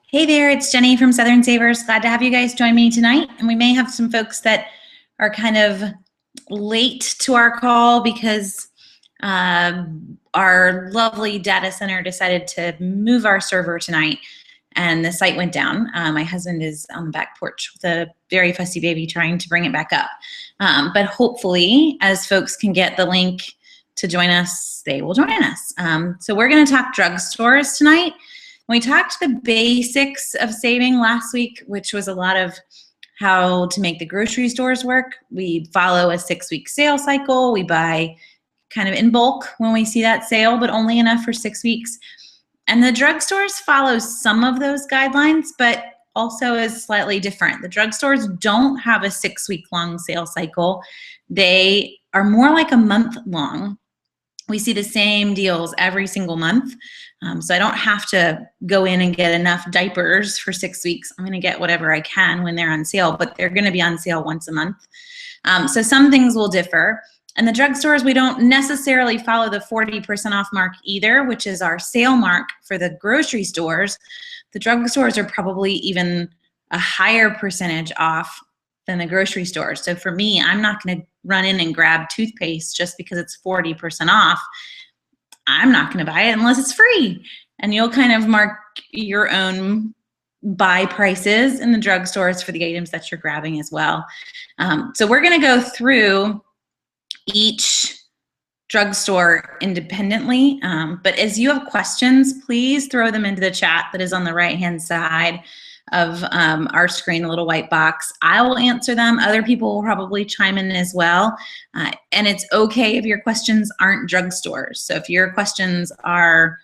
Hey there, it's Jenny from Southern Savers. Glad to have you guys join me tonight. And we may have some folks that are kind of late to our call because our lovely data center decided to move our server tonight and the site went down. My husband is on the back porch with a very fussy baby trying to bring it back up. But hopefully, as folks can get the link to join us, they will join us. So we're going to talk drugstores tonight. We talked the basics of saving last week, which was a lot of how to make the grocery stores work. We follow a 6-week sale cycle. We buy kind of in bulk when we see that sale, but only enough for 6 weeks. And the drugstores follow some of those guidelines, but also is slightly different. The drugstores don't have a 6-week long sale cycle. They are more like a month long. We see the same deals every single month. So I don't have to go in and get enough diapers for 6 weeks. I'm gonna get whatever I can when they're on sale, but they're gonna be on sale once a month. So some things will differ. And the drugstores, we don't necessarily follow the 40% off mark either, which is our sale mark for the grocery stores. The drugstores are probably even a higher percentage off than the grocery stores. So for me, I'm not gonna run in and grab toothpaste just because it's 40% off. I'm not gonna buy it unless it's free. And you'll kind of mark your own buy prices in the drugstores for the items that you're grabbing as well. So we're gonna go through each drugstore independently, but as you have questions, please throw them into the chat that is on the right-hand side of our screen, a little white box. I will answer them. Other people will probably chime in as well. And it's okay if your questions aren't drugstores. So if your questions are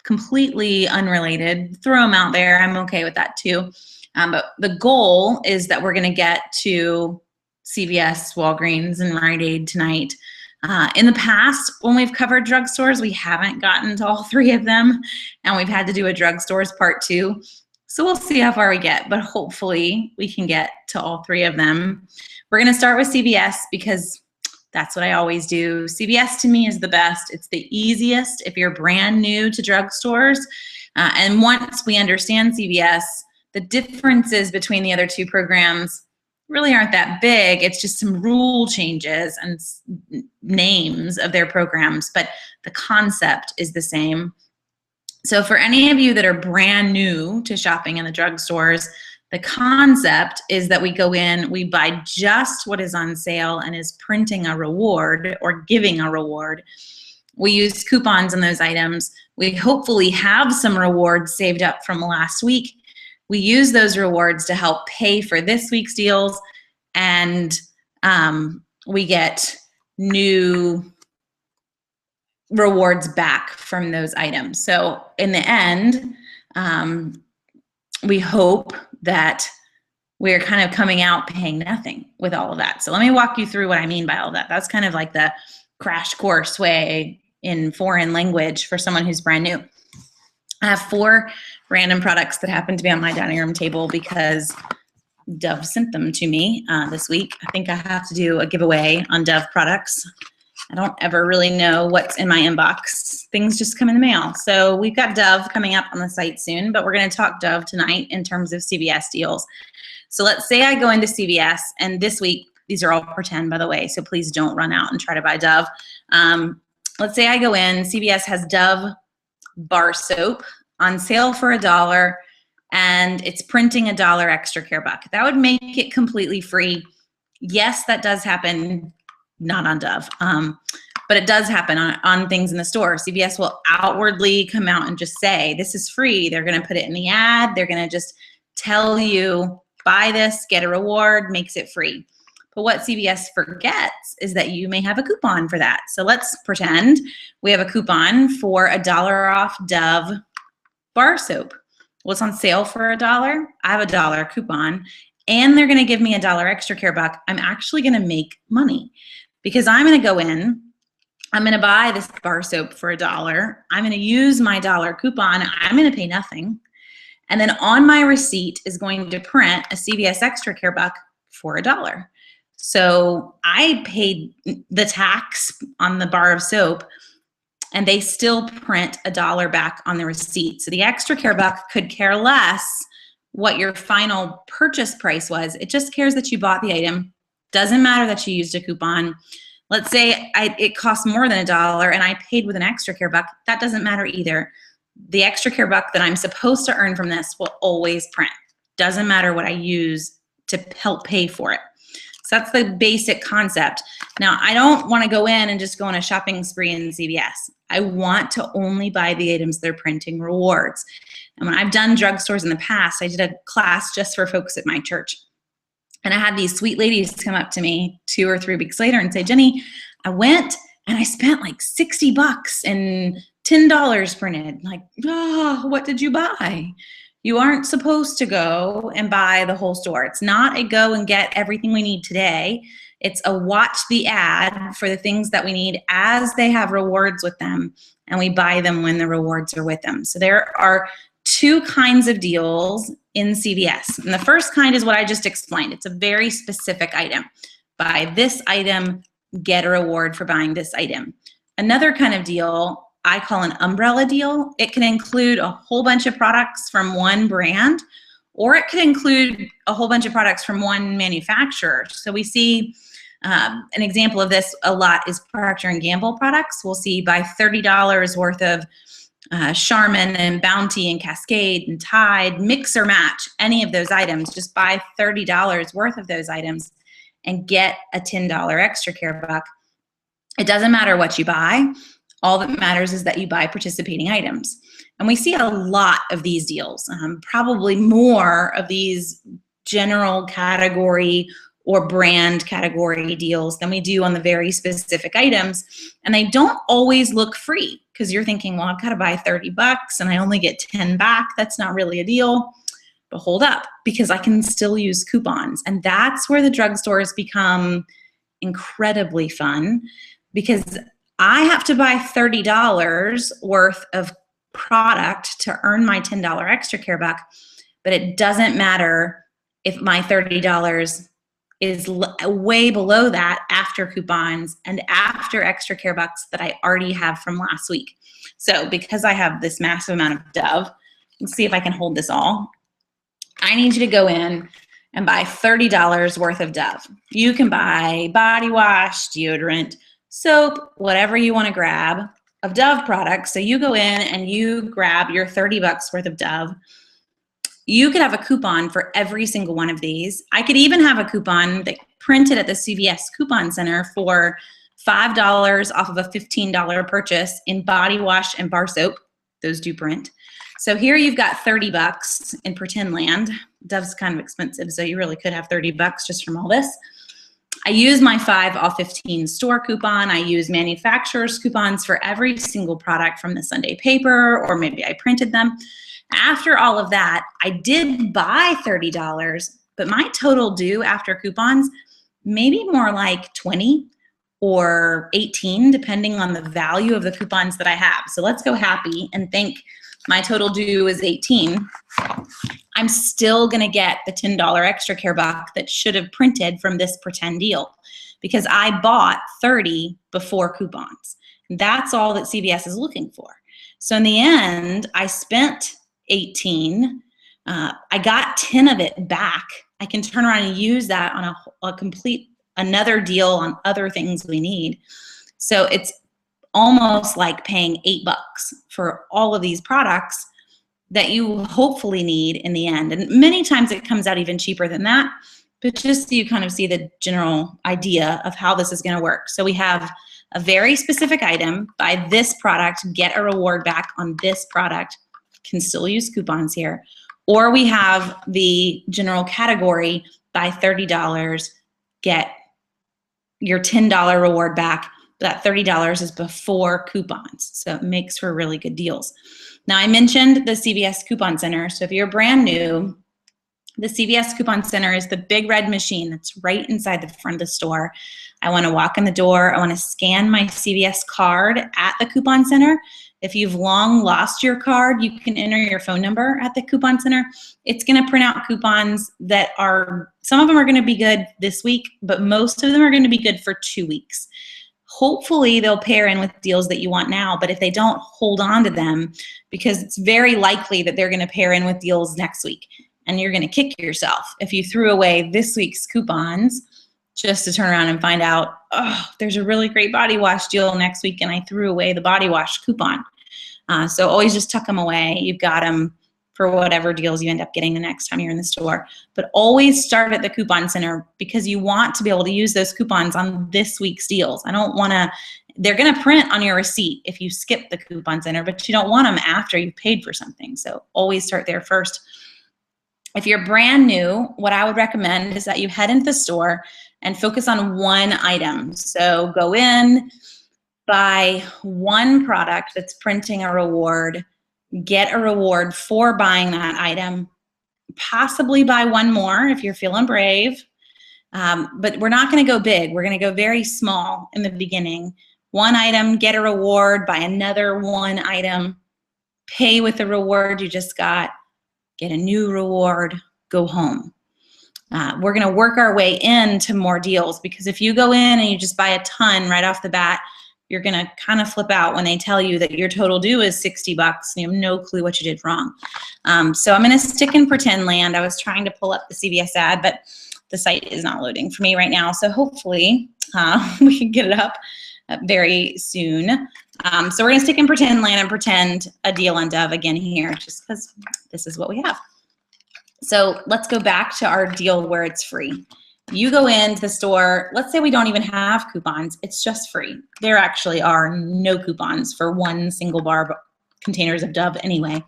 completely unrelated, throw them out there. I'm okay with that too. But the goal is that we're gonna get to CVS, Walgreens, and Rite Aid tonight. In the past, when we've covered drugstores, we haven't gotten to all 3 of them, and we've had to do a drugstores part 2. So we'll see how far we get, but hopefully we can get to all 3 of them. We're gonna start with CVS because that's what I always do. CVS to me is the best. It's the easiest if you're brand new to drugstores. And once we understand CVS, the differences between the other 2 programs really aren't that big. It's just some rule changes and names of their programs, but the concept is the same. So for any of you that are brand new to shopping in the drugstores, the concept is that we go in, we buy just what is on sale and is printing a reward or giving a reward. We use coupons on those items. We hopefully have some rewards saved up from last week. We use those rewards to help pay for this week's deals, and we get new rewards back from those items. So in the end, we hope that we're kind of coming out paying nothing with all of that. So let me walk you through what I mean by all that. That's kind of like the crash course way in foreign language for someone who's brand new. I have 4 random products that happen to be on my dining room table because Dove sent them to me this week. I think I have to do a giveaway on Dove products. I don't ever really know what's in my inbox. Things just come in the mail. So we've got Dove coming up on the site soon, but we're gonna talk Dove tonight in terms of CVS deals. So let's say I go into CVS, and this week, these are all pretend, by the way, so please don't run out and try to buy Dove. Let's say I go in, CVS has Dove bar soap on sale for $1, and it's printing $1 extra care buck. That would make it completely free. Yes, that does happen, not on Dove, but it does happen on things in the store. CVS will outwardly come out and just say, this is free. They're gonna put it in the ad. They're gonna just tell you, buy this, get a reward, makes it free. But what CVS forgets is that you may have a coupon for that. So let's pretend we have a coupon for $1 off Dove bar soap. Well, it's on sale for $1. I have a $1 coupon, and they're gonna give me $1 extra care buck. I'm actually gonna make money because I'm gonna go in, I'm gonna buy this bar soap for $1. I'm gonna use my $1 coupon. I'm gonna pay nothing. And then on my receipt is going to print a CVS extra care buck for $1. So I paid the tax on the bar of soap, and they still print $1 back on the receipt. So the extra care buck could care less what your final purchase price was. It just cares that you bought the item. Doesn't matter that you used a coupon. Let's say it costs more than $1 and I paid with an extra care buck. That doesn't matter either. The extra care buck that I'm supposed to earn from this will always print. Doesn't matter what I use to help pay for it. So that's the basic concept. Now, I don't want to go in and just go on a shopping spree in CVS. I want to only buy the items that are printing rewards. And when I've done drugstores in the past, I did a class just for folks at my church. And I had these sweet ladies come up to me 2 or 3 weeks later and say, Jenny, I went and I spent like $60 and $10 printed. Like, oh, what did you buy? You aren't supposed to go and buy the whole store. It's not a go and get everything we need today. It's a watch the ad for the things that we need as they have rewards with them, and we buy them when the rewards are with them. So there are 2 kinds of deals in CVS. And the first kind is what I just explained. It's a very specific item. Buy this item, get a reward for buying this item. Another kind of deal I call an umbrella deal. It can include a whole bunch of products from one brand, or it could include a whole bunch of products from one manufacturer. So we see an example of this a lot is Procter & Gamble products. We'll see buy $30 worth of Charmin and Bounty and Cascade and Tide, mix or match any of those items. Just buy $30 worth of those items and get a $10 extra care buck. It doesn't matter what you buy. All that matters is that you buy participating items. And we see a lot of these deals, probably more of these general category or brand category deals than we do on the very specific items. And they don't always look free because you're thinking, well, I've got to buy $30 and I only get 10 back. That's not really a deal. But hold up, because I can still use coupons. And that's where the drugstores become incredibly fun, because I have to buy $30 worth of product to earn my $10 extra care buck, but it doesn't matter if my $30 is way below that after coupons and after extra care bucks that I already have from last week. So because I have this massive amount of Dove, let's see if I can hold this all. I need you to go in and buy $30 worth of Dove. You can buy body wash, deodorant, soap, whatever you want to grab of Dove products. So you go in and you grab your $30 worth of Dove. You could have a coupon for every single one of these. I could even have a coupon that printed at the CVS Coupon Center for $5 off of a $15 purchase in body wash and bar soap. Those do print. So here you've got $30 in pretend land. Dove's kind of expensive, so you really could have $30 just from all this. I use my 5 off 15 store coupon. I use manufacturer's coupons for every single product from the Sunday paper, or maybe I printed them. After all of that, I did buy $30, but my total due after coupons, maybe more like 20 or 18, depending on the value of the coupons that I have. So let's go happy and think my total due is 18. I'm still gonna get the $10 extra care buck that should have printed from this pretend deal because I bought 30 before coupons. That's all that CVS is looking for. So in the end, I spent 18. I got 10 of it back. I can turn around and use that on a complete another deal on other things we need. So it's almost like paying $8 for all of these products that you hopefully need in the end. And many times it comes out even cheaper than that, but just so you kind of see the general idea of how this is gonna work. So we have a very specific item, buy this product, get a reward back on this product, can still use coupons here. Or we have the general category, buy $30, get your $10 reward back. That $30 is before coupons, so it makes for really good deals. Now, I mentioned the CVS Coupon Center, so if you're brand new, the CVS Coupon Center is the big red machine that's right inside the front of the store. I want to walk in the door. I want to scan my CVS card at the Coupon Center. If you've long lost your card, you can enter your phone number at the Coupon Center. It's going to print out coupons that are, some of them are going to be good this week, but most of them are going to be good for 2 weeks. Hopefully they'll pair in with deals that you want now, but if they don't, hold on to them because it's very likely that they're going to pair in with deals next week. and you're going to kick yourself if you threw away this week's coupons just to turn around and find out, oh, there's a really great body wash deal next week and I threw away the body wash coupon. So always just tuck them away. You've got them for whatever deals you end up getting the next time you're in the store. But always start at the coupon center because you want to be able to use those coupons on this week's deals. I don't want to, they're going to print on your receipt if you skip the coupon center, but you don't want them after you've paid for something. So always start there first. If you're brand new, what I would recommend is that you head into the store and focus on one item. So go in, buy one product that's printing a reward, get a reward for buying that item, possibly buy one more if you're feeling brave. But we're not going to go big. We're going to go very small in the beginning. One item, get a reward, buy another one item, pay with the reward you just got, get a new reward, go home. We're going to work our way into more deals because if you go in and you just buy a ton right off the bat, you're going to kind of flip out when they tell you that your total due is $60 and you have no clue what you did wrong. So I'm going to stick in pretend land. I was trying to pull up the CVS ad, but the site is not loading for me right now. So hopefully we can get it up very soon. So we're going to stick in pretend land and pretend a deal on Dove again here just because this is what we have. So let's go back to our deal where it's free. You go into the store, let's say we don't even have coupons, it's just free. There actually are no coupons for one single bar containers of Dove anyway.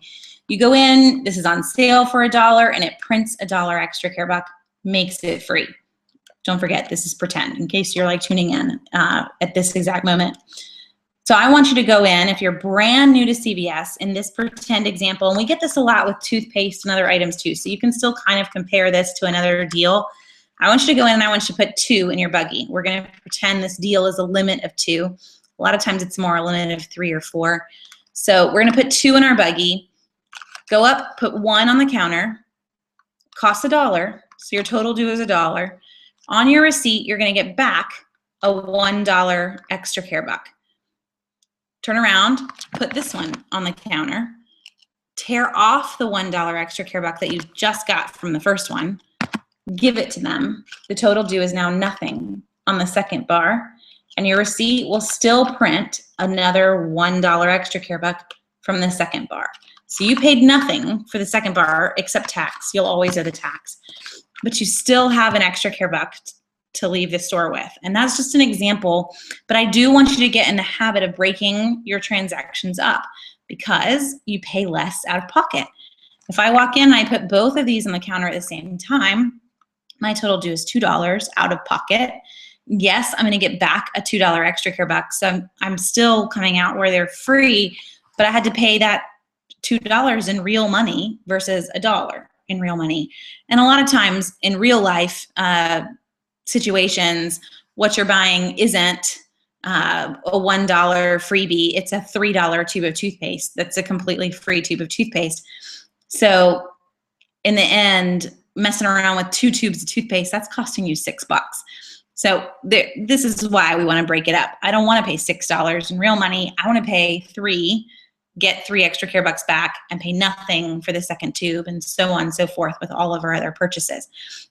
You go in, this is on sale for $1 and it prints $1 extra care buck, makes it free. Don't forget, this is pretend in case you're like tuning in at this exact moment. So I want you to go in, if you're brand new to CVS, in this pretend example, and we get this a lot with toothpaste and other items too, so you can still kind of compare this to another deal. I want you to go in and I want you to put 2 in your buggy. We're going to pretend this deal is a limit of 2. A lot of times it's more a limit of 3 or 4. So we're going to put 2 in our buggy. Go up, put 1 on the counter. Costs $1, so your total due is $1. On your receipt, you're going to get back a $1 extra care buck. Turn around, put this one on the counter. Tear off the $1 extra care buck that you just got from the first one. Give it to them. The total due is now nothing on the second bar, and your receipt will still print another $1 extra care buck from the second bar. So you paid nothing for the second bar except tax. You'll always owe the tax, but you still have an extra care buck to leave the store with. And that's just an example, but I do want you to get in the habit of breaking your transactions up because you pay less out of pocket. If I walk in and I put both of these on the counter at the same time, my total due is $2 out of pocket. Yes, I'm going to get back a $2 extra care buck. So I'm still coming out where they're free, but I had to pay that $2 in real money versus $1 in real money. And a lot of times in real life situations, what you're buying isn't a $1 freebie. It's a $3 tube of toothpaste. That's a completely free tube of toothpaste. So in the end, messing around with 2 tubes of toothpaste, that's costing you $6. So this is why we want to break it up. I don't want to pay $6 in real money. I want to pay 3, get 3 extra care bucks back, and pay nothing for the second tube, and so on and so forth with all of our other purchases.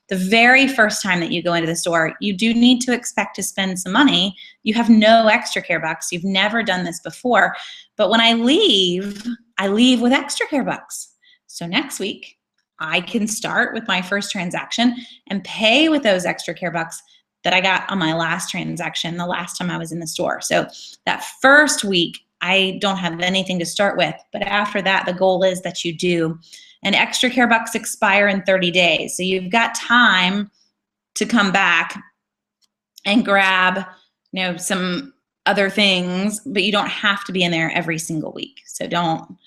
The very first time that you go into the store, you do need to expect to spend some money. You have no extra care bucks. You've never done this before. But when I leave with extra care bucks. So next week, I can start with my first transaction and pay with those extra care bucks that I got on my last transaction the last time I was in the store. So that first week, I don't have anything to start with, but after that, the goal is that you do. And extra care bucks expire in 30 days. So you've got time to come back and grab, some other things, but you don't have to be in there every single week. So don't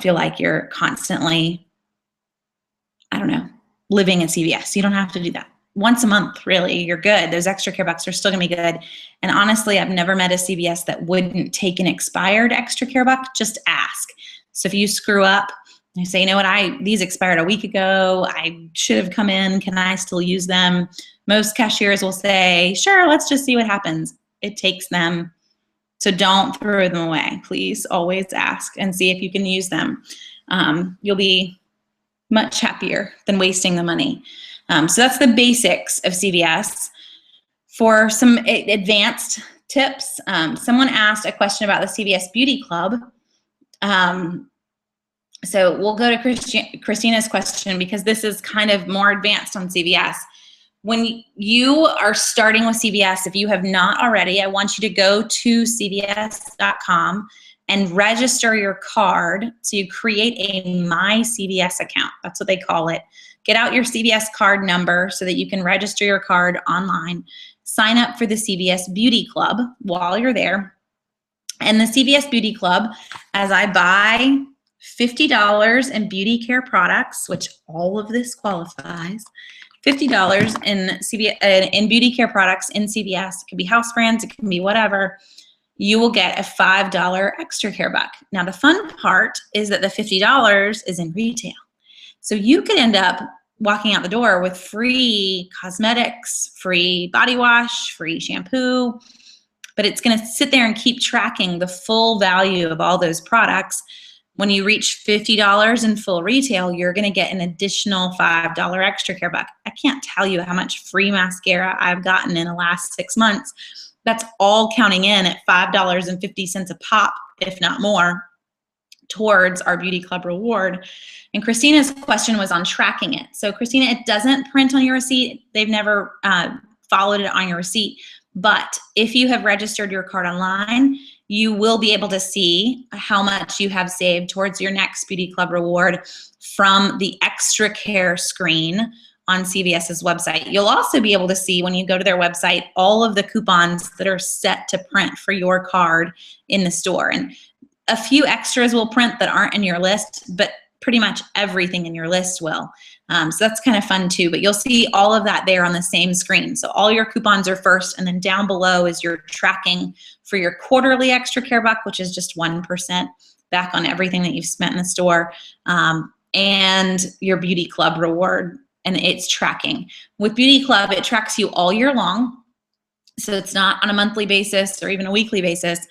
feel like you're constantly, living at CVS. You don't have to do that. Once a month, really, you're good. Those extra care bucks are still gonna be good. And honestly, I've never met a CVS that wouldn't take an expired extra care buck. Just ask. So if you screw up, you say, these expired a week ago. I should have come in. Can I still use them? Most cashiers will say, sure, let's just see what happens. It takes them. So don't throw them away. Please always ask and see if you can use them. You'll be much happier than wasting the money. So that's the basics of CVS. For some advanced tips, someone asked a question about the CVS Beauty Club. So we'll go to Christina's question because this is kind of more advanced on CVS. When you are starting with CVS, if you have not already, I want you to go to cvs.com and register your card. So you create a My CVS account. That's what they call it. Get out your CVS card number so that you can register your card online. Sign up for the CVS Beauty Club while you're there. And the CVS Beauty Club, as I buy $50 in beauty care products, which all of this qualifies, $50 in beauty care products in CVS. It can be house brands, it can be whatever. You will get a $5 extra care buck. Now the fun part is that the $50 is in retail. So you could end up walking out the door with free cosmetics, free body wash, free shampoo, but it's gonna sit there and keep tracking the full value of all those products. When you reach $50 in full retail, you're gonna get an additional $5 extra care buck. I can't tell you how much free mascara I've gotten in the last 6 months. That's all counting in at $5.50 a pop, if not more, towards our Beauty Club reward. And Christina's question was on tracking it. So Christina, it doesn't print on your receipt. They've never followed it on your receipt. But if you have registered your card online, you will be able to see how much you have saved towards your next Beauty Club reward from the extra care screen on CVS's website. You'll also be able to see when you go to their website all of the coupons that are set to print for your card in the store. And a few extras will print that aren't in your list, but pretty much everything in your list will. So that's kind of fun too, but you'll see all of that there on the same screen. So all your coupons are first, and then down below is your tracking for your quarterly extra care buck, which is just 1% back on everything that you've spent in the store, and your Beauty Club reward, and it's tracking. With Beauty Club, it tracks you all year long. So it's not on a monthly basis or even a weekly basis.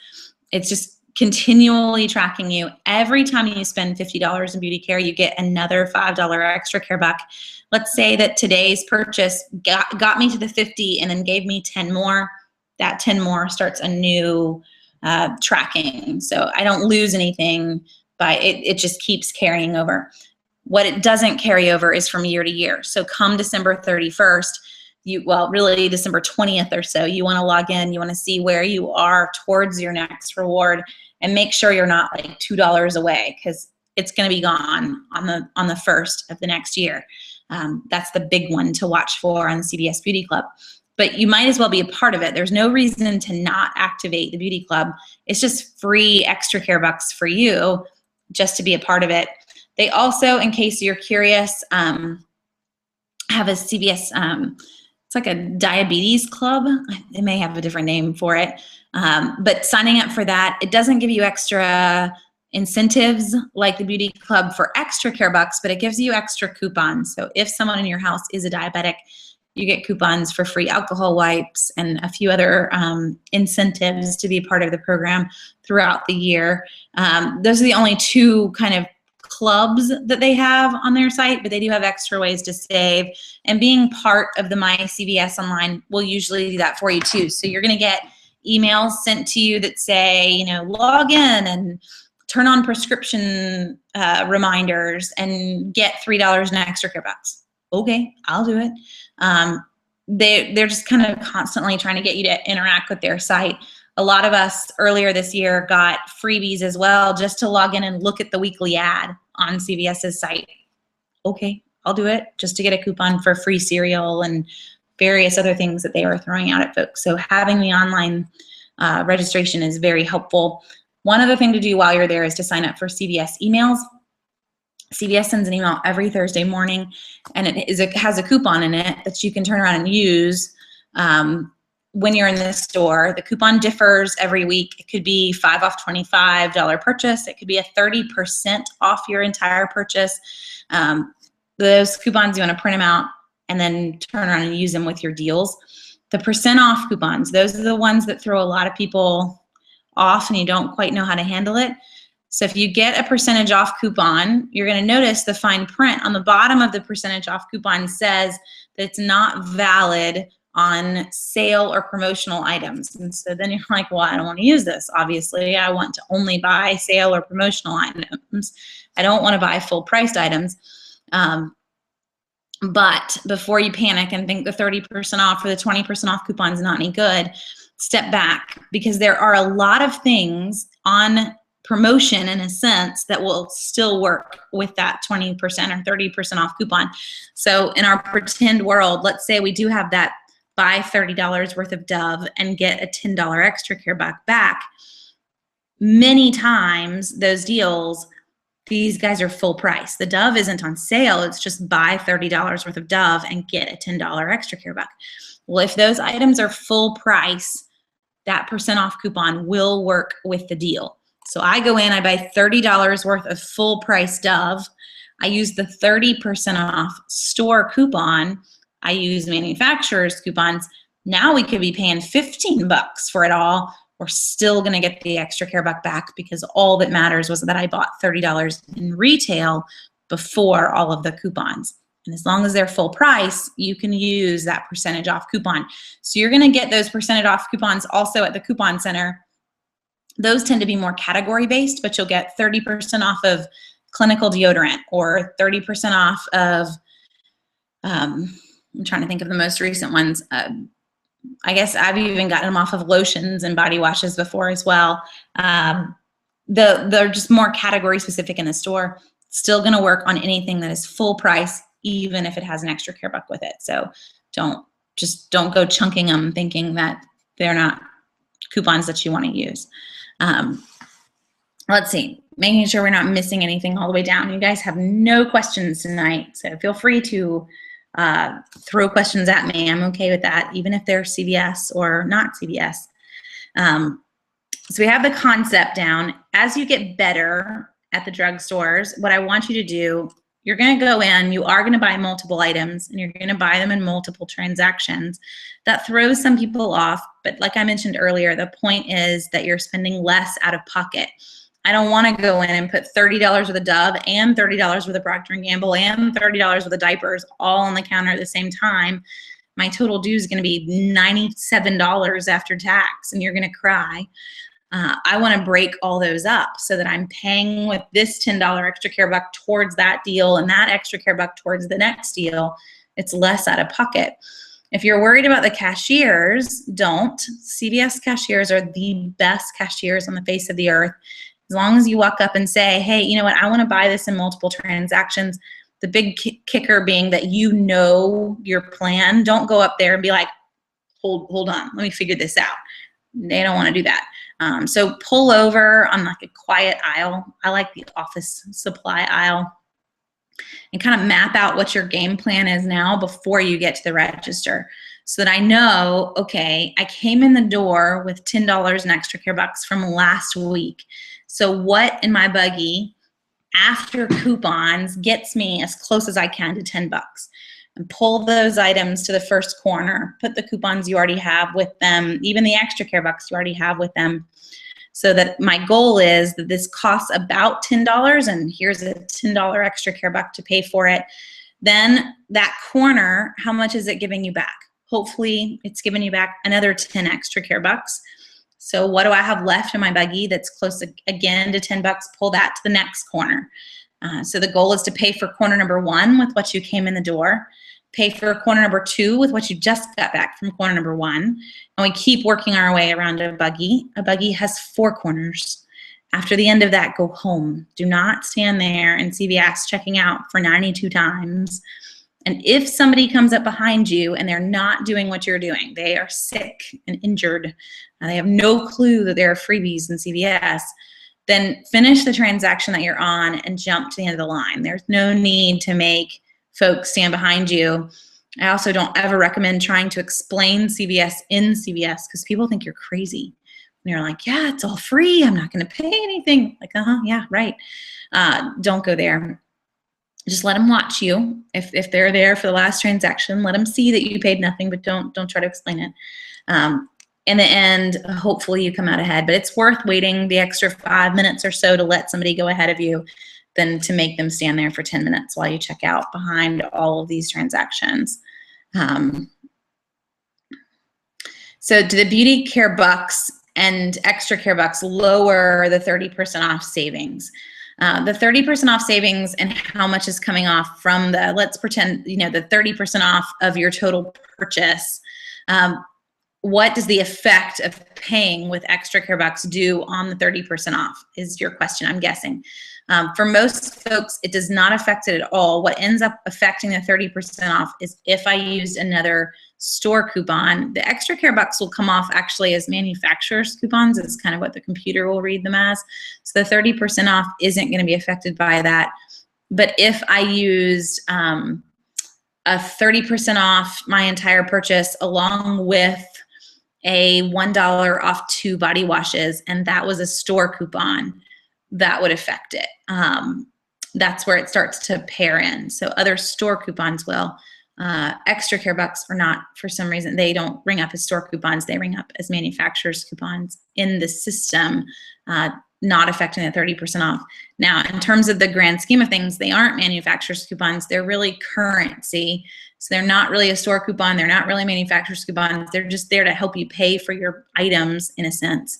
It's just continually tracking you. Every time you spend $50 in beauty care, you get another $5 extra care buck. Let's say that today's purchase got me to the 50 and then gave me 10 more. That 10 more starts a new tracking. So I don't lose anything, but it just keeps carrying over. What it doesn't carry over is from year to year. So come December 31st, really December 20th or so, you want to log in, you want to see where you are towards your next reward, and make sure you're not like $2 away, because it's going to be gone on the first of the next year. That's the big one to watch for on the CVS Beauty Club. But you might as well be a part of it. There's no reason to not activate the Beauty Club. It's just free extra care bucks for you just to be a part of it. They also, in case you're curious, have a CVS, it's like a diabetes club. They may have a different name for it. But signing up for that, it doesn't give you extra incentives like the Beauty Club for extra care bucks, but it gives you extra coupons. So if someone in your house is a diabetic, you get coupons for free alcohol wipes and a few other incentives to be part of the program throughout the year. Those are the only two kind of clubs that they have on their site, but they do have extra ways to save. And being part of the My CVS Online will usually do that for you too. So you're going to get emails sent to you that say, log in and turn on prescription reminders and get $3 in extra care bucks. Okay, I'll do it. They're just kind of constantly trying to get you to interact with their site. A lot of us earlier this year got freebies as well, just to log in and look at the weekly ad on CVS's site. Okay, I'll do it, just to get a coupon for free cereal and various other things that they were throwing out at folks. So having the online registration is very helpful. One other thing to do while you're there is to sign up for CVS emails. CVS sends an email every Thursday morning, and it has a coupon in it that you can turn around and use when you're in the store. The coupon differs every week. It could be 5 off $25 purchase. It could be a 30% off your entire purchase. Those coupons, you want to print them out and then turn around and use them with your deals. The percent off coupons, those are the ones that throw a lot of people off and you don't quite know how to handle it. So if you get a percentage off coupon, you're going to notice the fine print on the bottom of the percentage off coupon says that it's not valid on sale or promotional items. And so then you're like, well, I don't want to use this. Obviously, I want to only buy sale or promotional items. I don't want to buy full priced items. But before you panic and think the 30% off or the 20% off coupon is not any good, step back, because there are a lot of things on promotion in a sense that will still work with that 20% or 30% off coupon. So in our pretend world, let's say we do have that buy $30 worth of Dove and get a $10 extra care back. Many times those deals, these guys are full price. The Dove isn't on sale. It's just buy $30 worth of Dove and get a $10 extra care back. Well, if those items are full price, that percent off coupon will work with the deal. So I go in, I buy $30 worth of full price Dove. I use the 30% off store coupon. I use manufacturer's coupons. Now we could be paying $15 for it all. We're still gonna get the extra care back because all that matters was that I bought $30 in retail before all of the coupons. And as long as they're full price, you can use that percentage off coupon. So you're gonna get those percentage off coupons also at the coupon center. Those tend to be more category based, but you'll get 30% off of clinical deodorant or 30% off of, I'm trying to think of the most recent ones. I guess I've even gotten them off of lotions and body washes before as well. They're just more category specific in the store. Still gonna work on anything that is full price, even if it has an extra care buck with it. So don't go chunking them thinking that they're not coupons that you wanna use. Let's see, making sure we're not missing anything all the way down. You guys have no questions tonight, so feel free to throw questions at me. I'm okay with that, even if they're CVS or not CVS. So we have the concept down. As you get better at the drugstores, what I want you to do, you're gonna go in, you are gonna buy multiple items, and you're gonna buy them in multiple transactions. That throws some people off, but like I mentioned earlier, the point is that you're spending less out of pocket. I don't wanna go in and put $30 worth of Dove and $30 worth of Procter & Gamble and $30 worth of diapers all on the counter at the same time. My total due is gonna be $97 after tax, and you're gonna cry. I wanna break all those up so that I'm paying with this $10 extra care buck towards that deal and that extra care buck towards the next deal. It's less out of pocket. If you're worried about the cashiers, don't. CVS cashiers are the best cashiers on the face of the earth. As long as you walk up and say, hey, you know what, I wanna buy this in multiple transactions. The big kicker being that you know your plan. Don't go up there and be like, hold on, let me figure this out. They don't wanna do that. So pull over on like a quiet aisle. I like the office supply aisle, and kind of map out what your game plan is now before you get to the register, so that I know, okay, I came in the door with $10 in extra care bucks from last week. So what in my buggy after coupons gets me as close as I can to 10 bucks? And pull those items to the first corner. Put the coupons you already have with them, even the extra care bucks you already have with them, so that my goal is that this costs about $10 and here's a $10 extra care buck to pay for it. Then that corner, how much is it giving you back? Hopefully it's giving you back another 10 extra care bucks. So what do I have left in my buggy that's close again to 10 bucks? Pull that to the next corner. So the goal is to pay for corner number 1 with what you came in the door, pay for corner number 2 with what you just got back from corner number 1, and we keep working our way around a buggy. A buggy has 4 corners. After the end of that, go home. Do not stand there in CVS checking out for 92 times. And if somebody comes up behind you and they're not doing what you're doing, they are sick and injured, and they have no clue that there are freebies in CVS, then finish the transaction that you're on and jump to the end of the line. There's no need to make folks stand behind you. I also don't ever recommend trying to explain CVS in CVS because people think you're crazy. And you're like, yeah, it's all free. I'm not gonna pay anything. Like, yeah, right. Don't go there. Just let them watch you. If they're there for the last transaction, let them see that you paid nothing, but don't try to explain it. in the end, hopefully you come out ahead, but it's worth waiting the extra 5 minutes or so to let somebody go ahead of you than to make them stand there for 10 minutes while you check out behind all of these transactions. So do the beauty care bucks and extra care bucks lower the 30% off savings? The 30% off savings and how much is coming off from the, let's pretend, the 30% off of your total purchase. What does the effect of paying with extra care bucks do on the 30% off is your question, I'm guessing. For most folks, it does not affect it at all. What ends up affecting the 30% off is if I used another store coupon. The extra care bucks will come off actually as manufacturer's coupons. It's kind of what the computer will read them as. So the 30% off isn't going to be affected by that. But if I used a 30% off my entire purchase along with a $1 off 2 body washes, and that was a store coupon, that would affect it. That's where it starts to pair in. So other store coupons will. Extra care bucks are not, for some reason, they don't ring up as store coupons, they ring up as manufacturer's coupons in the system, not affecting the 30% off. Now, in terms of the grand scheme of things, they aren't manufacturer's coupons, they're really currency. So they're not really a store coupon, they're not really manufacturer's coupons, they're just there to help you pay for your items in a sense.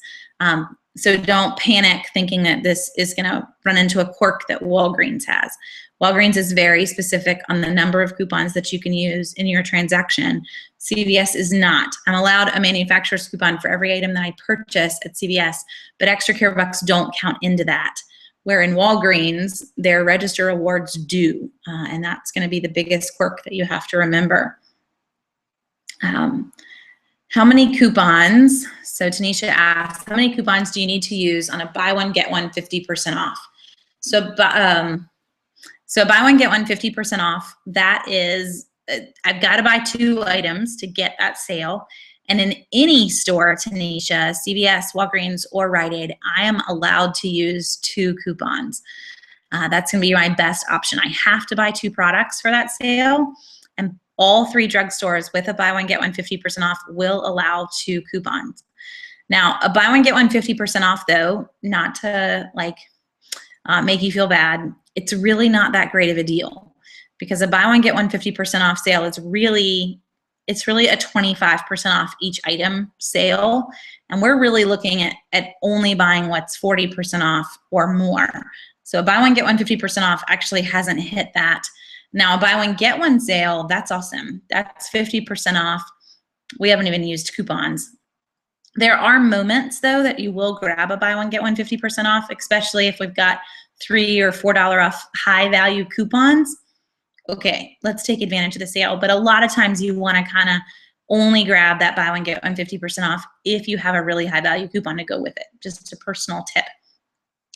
So don't panic thinking that this is gonna run into a quirk that Walgreens has. Walgreens is very specific on the number of coupons that you can use in your transaction. CVS is not. I'm allowed a manufacturer's coupon for every item that I purchase at CVS, but extra care bucks don't count into that. Where in Walgreens, their register rewards do, and that's gonna be the biggest quirk that you have to remember. How many coupons, so Tanisha asks, how many coupons do you need to use on a buy one, get one 50% off? So buy one, get one 50% off, that is, I've got to buy 2 items to get that sale. And in any store, Tanisha, CVS, Walgreens, or Rite Aid, I am allowed to use 2 coupons. That's going to be my best option. I have to buy 2 products for that sale. And all 3 drugstores with a buy one, get one 50% off will allow 2 coupons. Now, a buy one, get one 50% off, though, not to make you feel bad, it's really not that great of a deal, because a buy one, get one 50% off sale is really a 25% off each item sale. And we're really looking at only buying what's 40% off or more. So a buy one, get one 50% off actually hasn't hit that. Now, a buy one, get one sale, that's awesome. That's 50% off. We haven't even used coupons. There are moments, though, that you will grab a buy one, get one 50% off, especially if we've got $3 or $4 off high value coupons. Okay, let's take advantage of the sale. But a lot of times you want to kind of only grab that buy one, get one 50% off if you have a really high value coupon to go with it. Just a personal tip.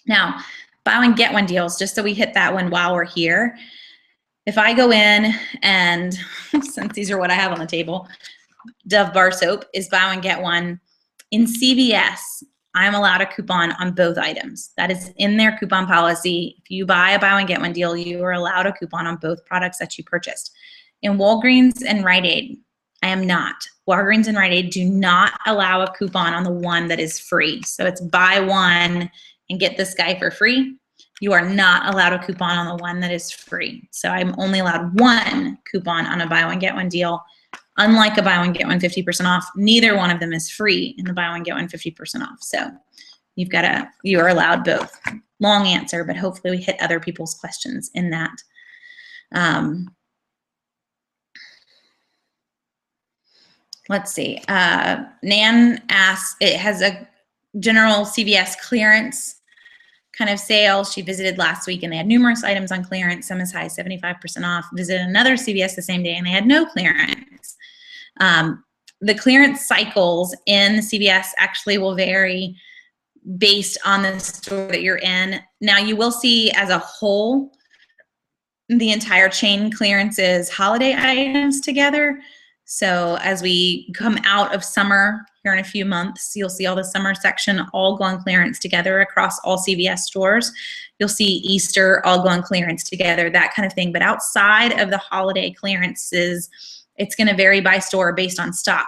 Now, buy one, get one deals, just so we hit that one while we're here. If I go in and, since these are what I have on the table, Dove bar soap is buy one, get one. In CVS, I'm allowed a coupon on both items. That is in their coupon policy. If you buy a buy one, get one deal, you are allowed a coupon on both products that you purchased. In Walgreens and Rite Aid, I am not. Walgreens and Rite Aid do not allow a coupon on the one that is free. So it's buy one and get this guy for free. You are not allowed a coupon on the one that is free. So I'm only allowed 1 coupon on a buy one, get one deal. Unlike a buy one, get one 50% off, neither one of them is free in the buy one, get one 50% off. So you are allowed both. Long answer, but hopefully we hit other people's questions in that. Let's see. Nan asks, it has a general CVS clearance kind of sale. She visited last week and they had numerous items on clearance, some as high as 75% off. Visited another CVS the same day and they had no clearance. The clearance cycles in CVS actually will vary based on the store that you're in. Now you will see as a whole, the entire chain clearances holiday items together. So as we come out of summer here in a few months, you'll see all the summer section all go on clearance together across all CVS stores. You'll see Easter all go on clearance together, that kind of thing. But outside of the holiday clearances, it's going to vary by store based on stock.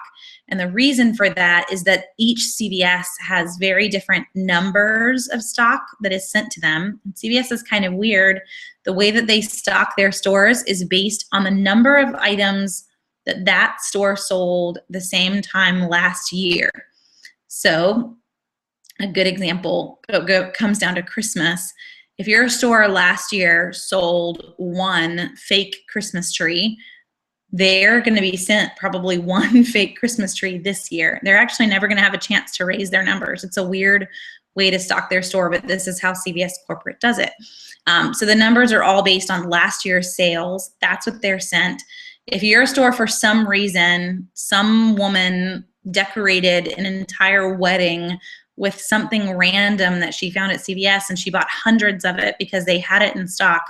And the reason for that is that each CVS has very different numbers of stock that is sent to them. And CVS is kind of weird. The way that they stock their stores is based on the number of items that that store sold the same time last year. So a good example comes down to Christmas. If your store last year sold one fake Christmas tree, they're going to be sent probably one fake Christmas tree this year. They're actually never going to have a chance to raise their numbers. It's a weird way to stock their store, but this is how CVS corporate does it. So the numbers are all based on last year's sales. That's what they're sent. If your store, for some reason, some woman decorated an entire wedding with something random that she found at CVS and she bought hundreds of it because they had it in stock,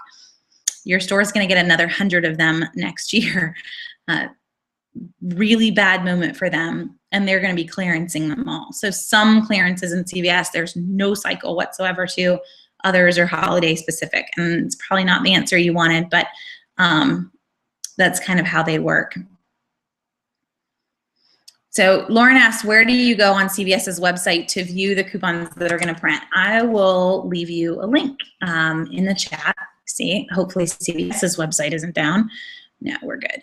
your store is going to get another 100 of them next year. Really bad moment for them, and they're going to be clearancing them all. So some clearances in CVS, there's no cycle whatsoever to. Others are holiday specific, and it's probably not the answer you wanted, but that's kind of how they work. So Lauren asked, where do you go on CVS's website to view the coupons that are going to print? I will leave you a link in the chat. See, hopefully CVS's website isn't down. No, we're good.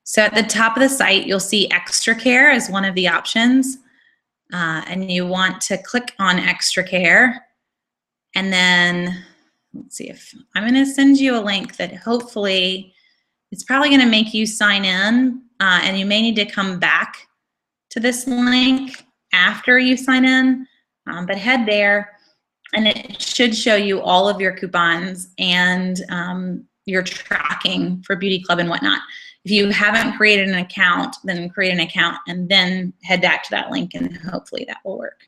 So at the top of the site, you'll see Extra Care as one of the options. And you want to click on Extra Care. And then, let's see if, I'm going to send you a link that hopefully, it's probably going to make you sign in. And you may need to come back to this link after you sign in. But head there, and it should show you all of your coupons and your tracking for Beauty Club and whatnot. If you haven't created an account, then create an account and then head back to that link, and hopefully that will work.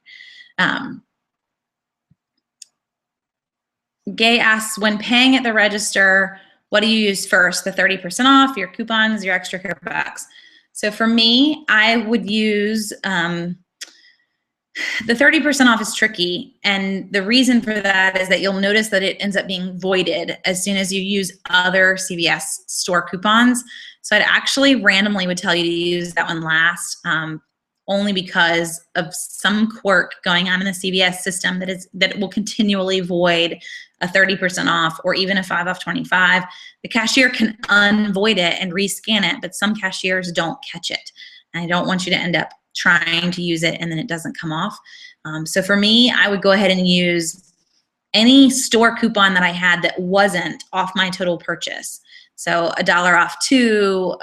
Gay asks, when paying at the register, what do you use first? The 30% off, your coupons, your Extra Care bucks? So for me, I would use the 30% off is tricky, and the reason for that is that you'll notice that it ends up being voided as soon as you use other CVS store coupons. So I'd actually randomly would tell you to use that one last, only because of some quirk going on in the CVS system that will continually void a 30% off or even a 5 off 25. The cashier can unvoid it and rescan it, but some cashiers don't catch it. And I don't want you to end up trying to use it and then it doesn't come off. So for me, I would go ahead and use any store coupon that I had that wasn't off my total purchase. So $1 off two,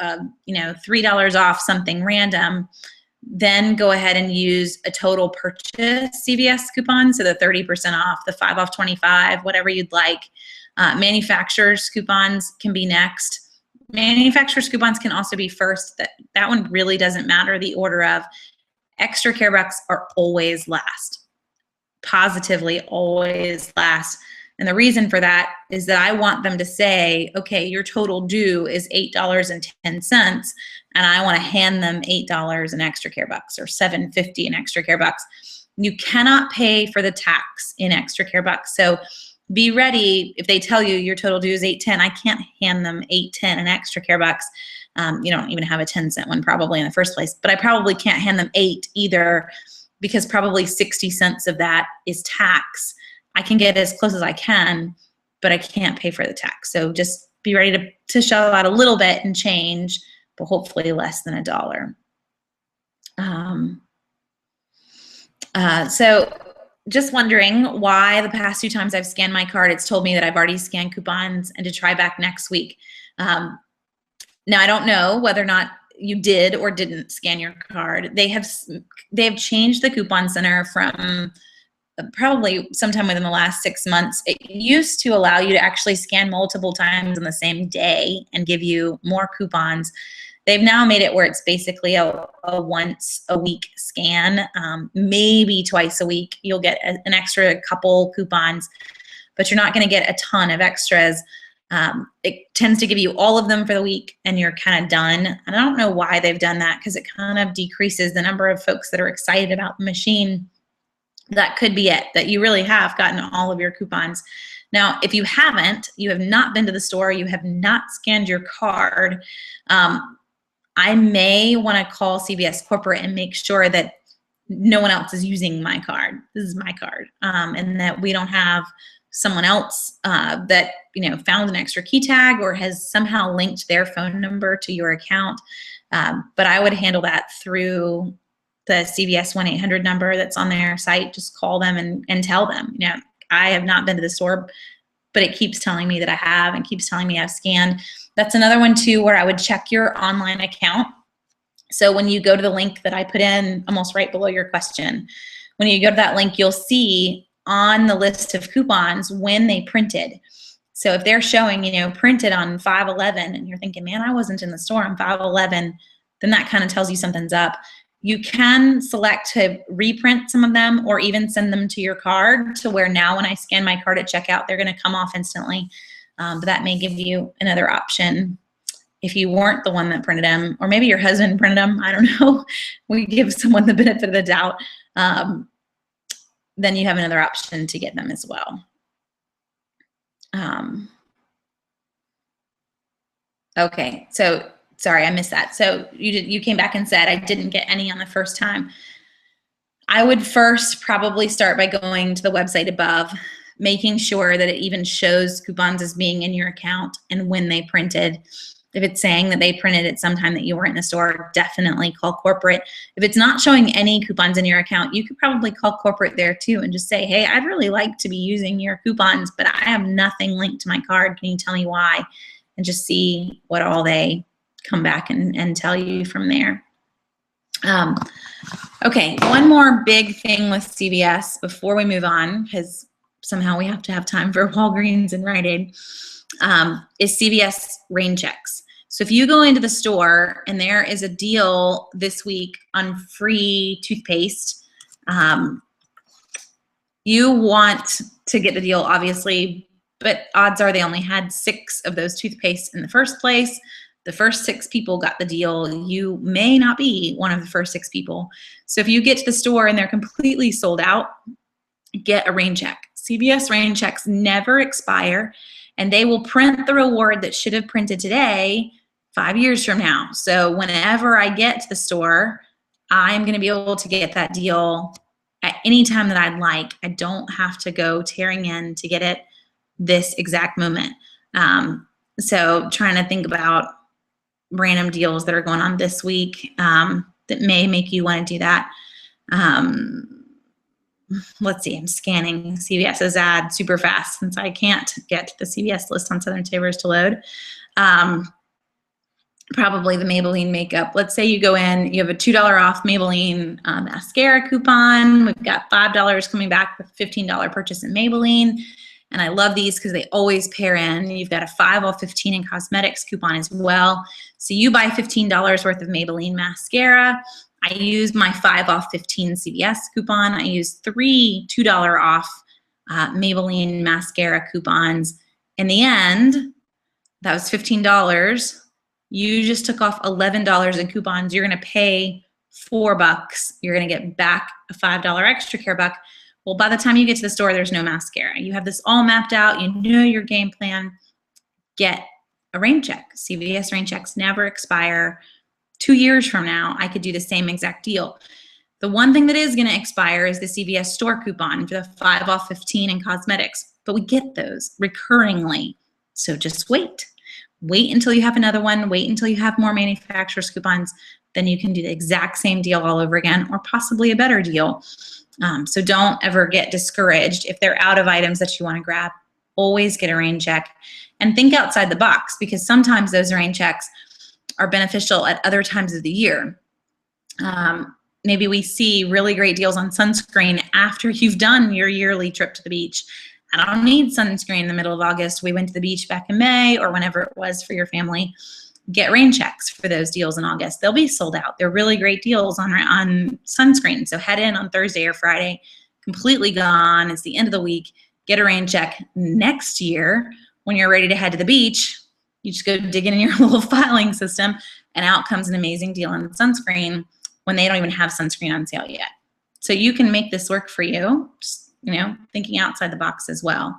$3 off something random. Then go ahead and use a total purchase CVS coupon, so the 30% off, the 5 off 25, whatever you'd like. Manufacturer's coupons can be next. Manufacturer's coupons can also be first. That one really doesn't matter the order of. Extra Care bucks are always last. Positively always last. And the reason for that is that I want them to say, okay, your total due is $8.10, and I want to hand them $8 in Extra Care bucks or $7.50 in Extra Care bucks. You cannot pay for the tax in Extra Care bucks. So be ready if they tell you your total due is $8.10. I can't hand them $8.10 in Extra Care bucks. You don't even have a 10-cent one probably in the first place, but I probably can't hand them $8 either, because probably 60 cents of that is tax. I can get as close as I can, but I can't pay for the tax. So just be ready to shell out a little bit and change, but hopefully less than $1. So just wondering why the past 2 times I've scanned my card, it's told me that I've already scanned coupons and to try back next week. Now, I don't know whether or not you did or didn't scan your card. They have changed the coupon center from probably sometime within the last 6 months. It used to allow you to actually scan multiple times on the same day and give you more coupons. They've now made it where it's basically a once a week scan, maybe twice a week. You'll get an extra couple coupons, but you're not going to get a ton of extras. It tends to give you all of them for the week and you're kind of done. And I don't know why they've done that, because it kind of decreases the number of folks that are excited about the machine. That could be it, that you really have gotten all of your coupons. Now, if you haven't, you have not been to the store, you have not scanned your card, I may want to call CVS corporate and make sure that no one else is using my card. This is my card, and that we don't have someone else that found an extra key tag or has somehow linked their phone number to your account. But I would handle that through the CVS 1-800 number that's on their site. Just call them and tell them, I have not been to the store, but it keeps telling me that I have and keeps telling me I've scanned. That's another one too, where I would check your online account. So when you go to the link that I put in almost right below your question, when you go to that link, you'll see on the list of coupons when they printed. So if they're showing, printed on 5/11 and you're thinking, man, I wasn't in the store on 5/11, then that kind of tells you something's up. You can select to reprint some of them or even send them to your card to where now when I scan my card at checkout, they're going to come off instantly. But that may give you another option if you weren't the one that printed them, or maybe your husband printed them. I don't know. We give someone the benefit of the doubt. Then you have another option to get them as well. Okay, so sorry, I missed that. So you came back and said I didn't get any on the first time. I would first probably start by going to the website above, making sure that it even shows coupons as being in your account and when they printed. If it's saying that they printed at some time that you weren't in the store, definitely call corporate. If it's not showing any coupons in your account, you could probably call corporate there too and just say, hey, I'd really like to be using your coupons, but I have nothing linked to my card. Can you tell me why? And just see what all they come back and tell you from there. Okay, one more big thing with CVS before we move on, because somehow we have to have time for Walgreens and Rite Aid, is CVS rain checks. So if you go into the store and there is a deal this week on free toothpaste, you want to get the deal, obviously, but odds are they only had 6 of those toothpastes in the first place. The first 6 people got the deal. You may not be one of the first 6 people. So if you get to the store and they're completely sold out, get a rain check. CVS rain checks never expire, and they will print the reward that should have printed today 5 years from now. So whenever I get to the store, I'm going to be able to get that deal at any time that I'd like. I don't have to go tearing in to get it this exact moment. So trying to think about random deals that are going on this week that may make you want to do that. Let's see, I'm scanning CVS's ad super fast since I can't get the CVS list on Southern Savers to load. Probably the Maybelline makeup. Let's say you go in, you have a $2 off Maybelline mascara coupon. We've got $5 coming back with a $15 purchase in Maybelline. And I love these because they always pair in. You've got a 5 off 15 in cosmetics coupon as well. So you buy $15 worth of Maybelline mascara. I use my 5 off 15 CVS coupon. I use 3 $2 off Maybelline mascara coupons. In the end, that was $15. You just took off $11 in coupons. You're going to pay $4. You're going to get back a $5 extra care buck. Well, by the time you get to the store, there's no mascara. You have this all mapped out. You know your game plan. Get a rain check. CVS rain checks never expire. 2 years from now, I could do the same exact deal. The one thing that is going to expire is the CVS store coupon for the 5 off 15 in cosmetics. But we get those recurringly. So just wait. Wait until you have another one. Wait until you have more manufacturer's coupons. Then you can do the exact same deal all over again, or possibly a better deal. So don't ever get discouraged if they're out of items that you want to grab. Always get a rain check and think outside the box, because sometimes those rain checks are beneficial at other times of the year. Maybe we see really great deals on sunscreen after you've done your yearly trip to the beach. I don't need sunscreen in the middle of August. We went to the beach back in May, or whenever it was for your family. Get rain checks for those deals in August. They'll be sold out. They're really great deals on sunscreen. So head in on Thursday or Friday, completely gone. It's the end of the week. Get a rain check next year when you're ready to head to the beach. You just go digging in your little filing system, and out comes an amazing deal on sunscreen when they don't even have sunscreen on sale yet. So you can make this work for you, just, thinking outside the box as well.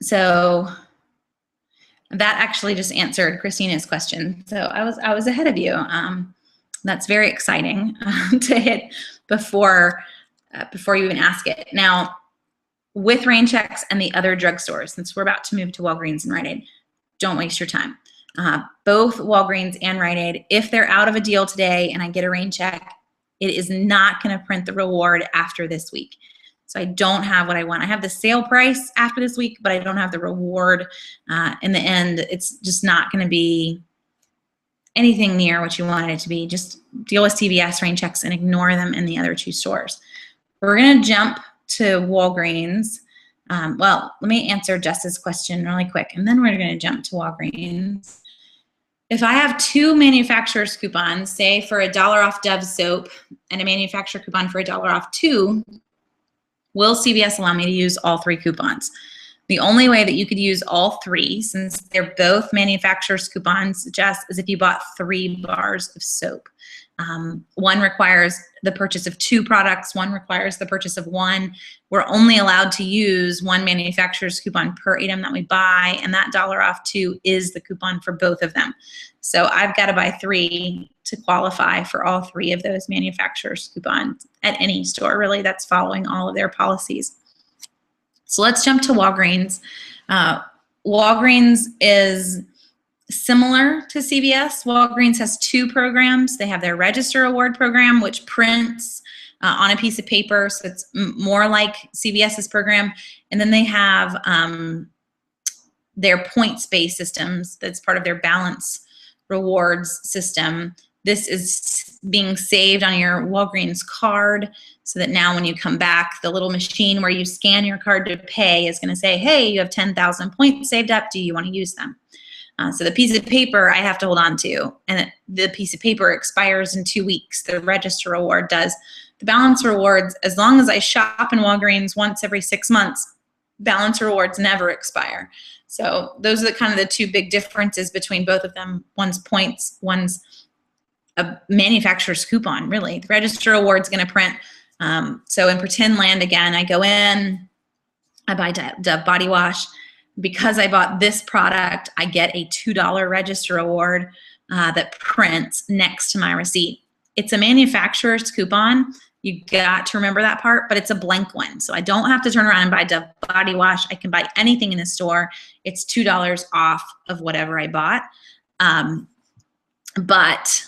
So That actually just answered Christina's question. So I was ahead of you. That's very exciting to hit before you even ask it. Now, with Rain Checks and the other drugstores, since we're about to move to Walgreens and Rite Aid, don't waste your time. Both Walgreens and Rite Aid, if they're out of a deal today and I get a Rain Check, it is not going to print the reward after this week. So I don't have what I want. I have the sale price after this week, but I don't have the reward. In the end, it's just not going to be anything near what you want it to be. Just deal with CVS, Rain Checks, and ignore them in the other two stores. We're going to jump to Walgreens. Well, let me answer Jess's question really quick, and then we're going to jump to Walgreens. If I have two manufacturer's coupons, say for $1 off Dove soap and a manufacturer coupon for $1 off 2, will CVS allow me to use all 3 coupons? The only way that you could use all 3, since they're both manufacturer's coupons, Jess, is if you bought 3 bars of soap. One requires the purchase of 2 products, one requires the purchase of 1. We're only allowed to use 1 manufacturer's coupon per item that we buy, and that $1 off 2 is the coupon for both of them. So I've got to buy 3 to qualify for all 3 of those manufacturer's coupons at any store, really, that's following all of their policies. So let's jump to Walgreens. Walgreens is similar to CVS. Walgreens has 2 programs. They have their Register Award program, which prints on a piece of paper, so it's more like CVS's program. And then they have their points-based systems that's part of their Balance Rewards system. This is being saved on your Walgreens card so that now when you come back, the little machine where you scan your card to pay is going to say, hey, you have 10,000 points saved up. Do you want to use them? So the piece of paper I have to hold on to, and the piece of paper expires in 2 weeks. The Register Reward does. The Balance Rewards, as long as I shop in Walgreens once every 6 months, Balance Rewards never expire. So those are the 2 big differences between both of them. One's points, one's a manufacturer's coupon, really. The Register Award's going to print. So in Pretend Land, again, I go in, I buy Dove body wash. Because I bought this product, I get a $2 Register Award that prints next to my receipt. It's a manufacturer's coupon. You got to remember that part, but it's a blank one. So I don't have to turn around and buy Dove body wash. I can buy anything in the store. It's $2 off of whatever I bought. But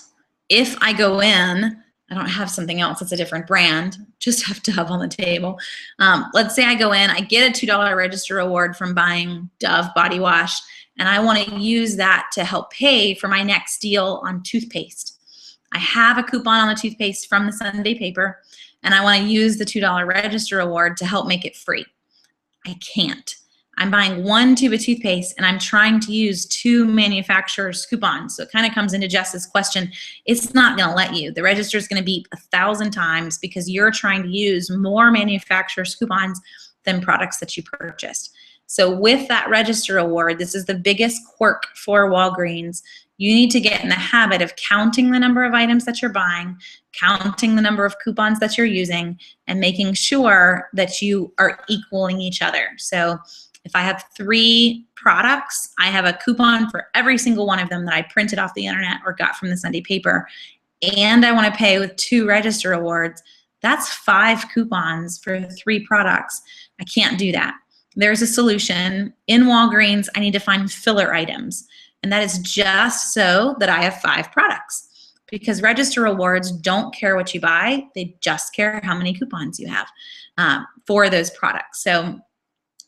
if I go in, I don't have something else, it's a different brand, just have Dove on the table. Let's say I go in, I get a $2 Register Award from buying Dove body wash, and I want to use that to help pay for my next deal on toothpaste. I have a coupon on the toothpaste from the Sunday paper, and I want to use the $2 Register Award to help make it free. I can't. I'm buying 1 tube of toothpaste and I'm trying to use 2 manufacturer's coupons. So it kind of comes into Jess's question. It's not going to let you. The register is going to beep 1,000 times because you're trying to use more manufacturer's coupons than products that you purchased. So with that Register Award, this is the biggest quirk for Walgreens. You need to get in the habit of counting the number of items that you're buying, counting the number of coupons that you're using, and making sure that you are equaling each other. So if I have 3 products, I have a coupon for every single one of them that I printed off the internet or got from the Sunday paper, and I want to pay with 2 Register Awards. That's 5 coupons for 3 products. I can't do that. There's a solution. In Walgreens, I need to find filler items, and that is just so that I have 5 products, because Register Awards don't care what you buy. They just care how many coupons you have for those products. So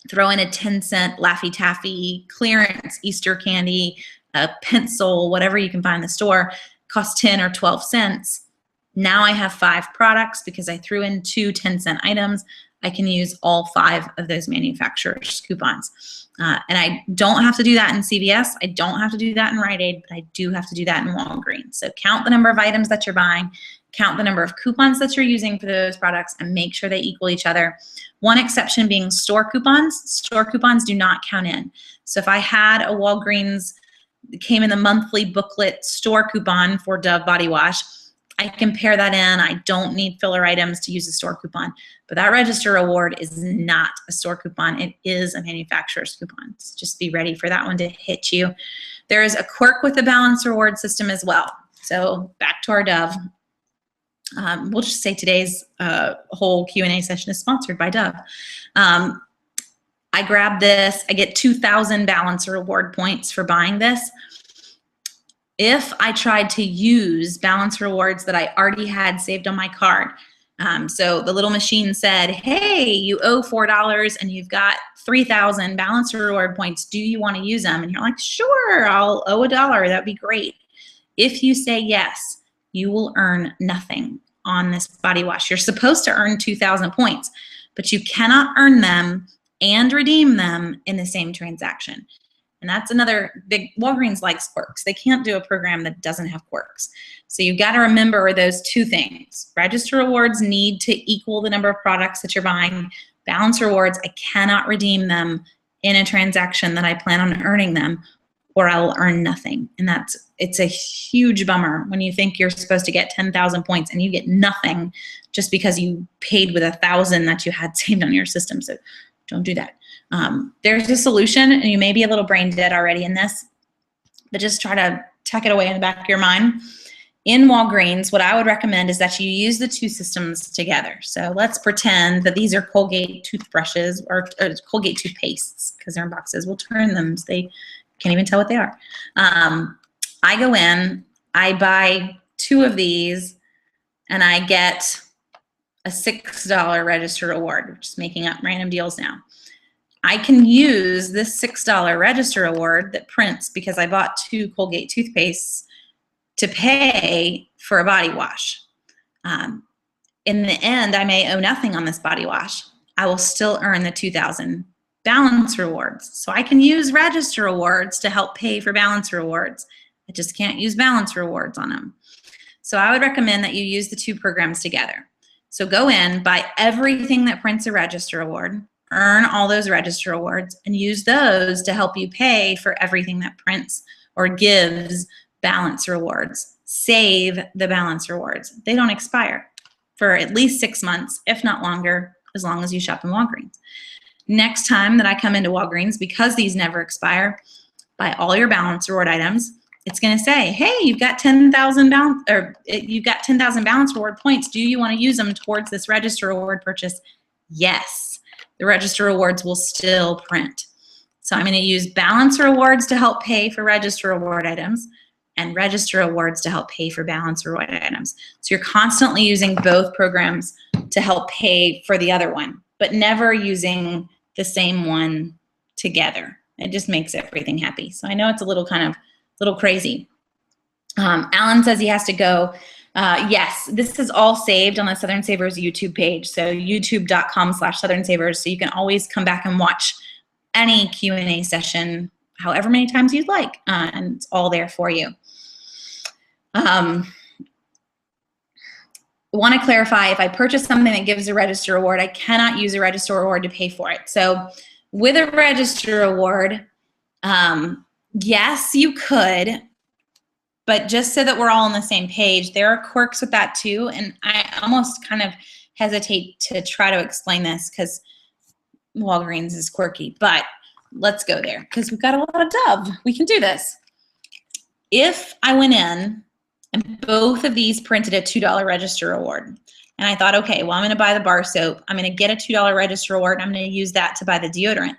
throw in a 10-cent Laffy Taffy, clearance Easter candy, a pencil, whatever you can find in the store, costs 10 or 12 cents. Now I have 5 products because I threw in 2 10-cent items. I can use all 5 of those manufacturers' coupons. And I don't have to do that in CVS. I don't have to do that in Rite Aid, but I do have to do that in Walgreens. So count the number of items that you're buying, count the number of coupons that you're using for those products, and make sure they equal each other. One exception being store coupons. Store coupons do not count in. So if I had a Walgreens, came in the monthly booklet store coupon for Dove body wash, I can pair that in. I don't need filler items to use a store coupon. But that register reward is not a store coupon. It is a manufacturer's coupon. So just be ready for that one to hit you. There is a quirk with the balance reward system as well. So back to our Dove. We'll just say today's whole Q&A session is sponsored by Dove. I grab this. I get 2,000 balance reward points for buying this. If I tried to use balance rewards that I already had saved on my card, so the little machine said, hey, you owe $4 and you've got 3,000 balance reward points. Do you want to use them? And you're like, sure, I'll owe $1. That'd be great. If you say yes, you will earn nothing on this body wash. You're supposed to earn 2,000 points, but you cannot earn them and redeem them in the same transaction. And that's another big, Walgreens likes quirks. They can't do a program that doesn't have quirks. So you've got to remember those two things. Register rewards need to equal the number of products that you're buying. Balance rewards, I cannot redeem them in a transaction that I plan on earning them, or I will earn nothing. And it's a huge bummer when you think you're supposed to get 10,000 points and you get nothing just because you paid with 1,000 that you had saved on your system. So don't do that. There's a solution, and you may be a little brain dead already in this, but just try to tuck it away in the back of your mind. In Walgreens, what I would recommend is that you use the two systems together. So let's pretend that these are Colgate toothbrushes or Colgate toothpastes, because they're in boxes. We'll turn them so they can't even tell what they are. I go in, I buy 2 of these, and I get a $6 register reward. We're just making up random deals now. I can use this $6 register reward that prints because I bought 2 Colgate toothpastes to pay for a body wash. In the end, I may owe nothing on this body wash. I will still earn the 2,000 balance rewards. So I can use register rewards to help pay for balance rewards. I just can't use balance rewards on them. So I would recommend that you use the 2 programs together. So go in, buy everything that prints a register reward, earn all those register rewards, and use those to help you pay for everything that prints or gives balance rewards. Save the balance rewards. They don't expire for at least 6 months, if not longer, as long as you shop in Walgreens. Next time that I come into Walgreens, because these never expire, buy all your balance reward items. It's going to say, hey, you've got 10,000 balance reward points. Do you want to use them towards this register reward purchase? Yes. The register rewards will still print. So I'm going to use balance rewards to help pay for register reward items and register rewards to help pay for balance reward items. So you're constantly using both programs to help pay for the other one, but never using the same one together. It just makes everything happy. So I know it's a little crazy. Alan says he has to go. Yes, this is all saved on the Southern Savers YouTube page. So youtube.com/Southern Savers. So you can always come back and watch any Q&A session however many times you'd like. And it's all there for you. Want to clarify, if I purchase something that gives a register reward, I cannot use a register reward to pay for it. So with a register reward, yes, you could, but just so that we're all on the same page, there are quirks with that too. And I almost kind of hesitate to try to explain this because Walgreens is quirky, but let's go there because we've got a lot of Dove. We can do this. If I went in and both of these printed a $2 register reward, and I thought, okay, well, I'm going to buy the bar soap. I'm going to get a $2 register reward. And I'm going to use that to buy the deodorant. And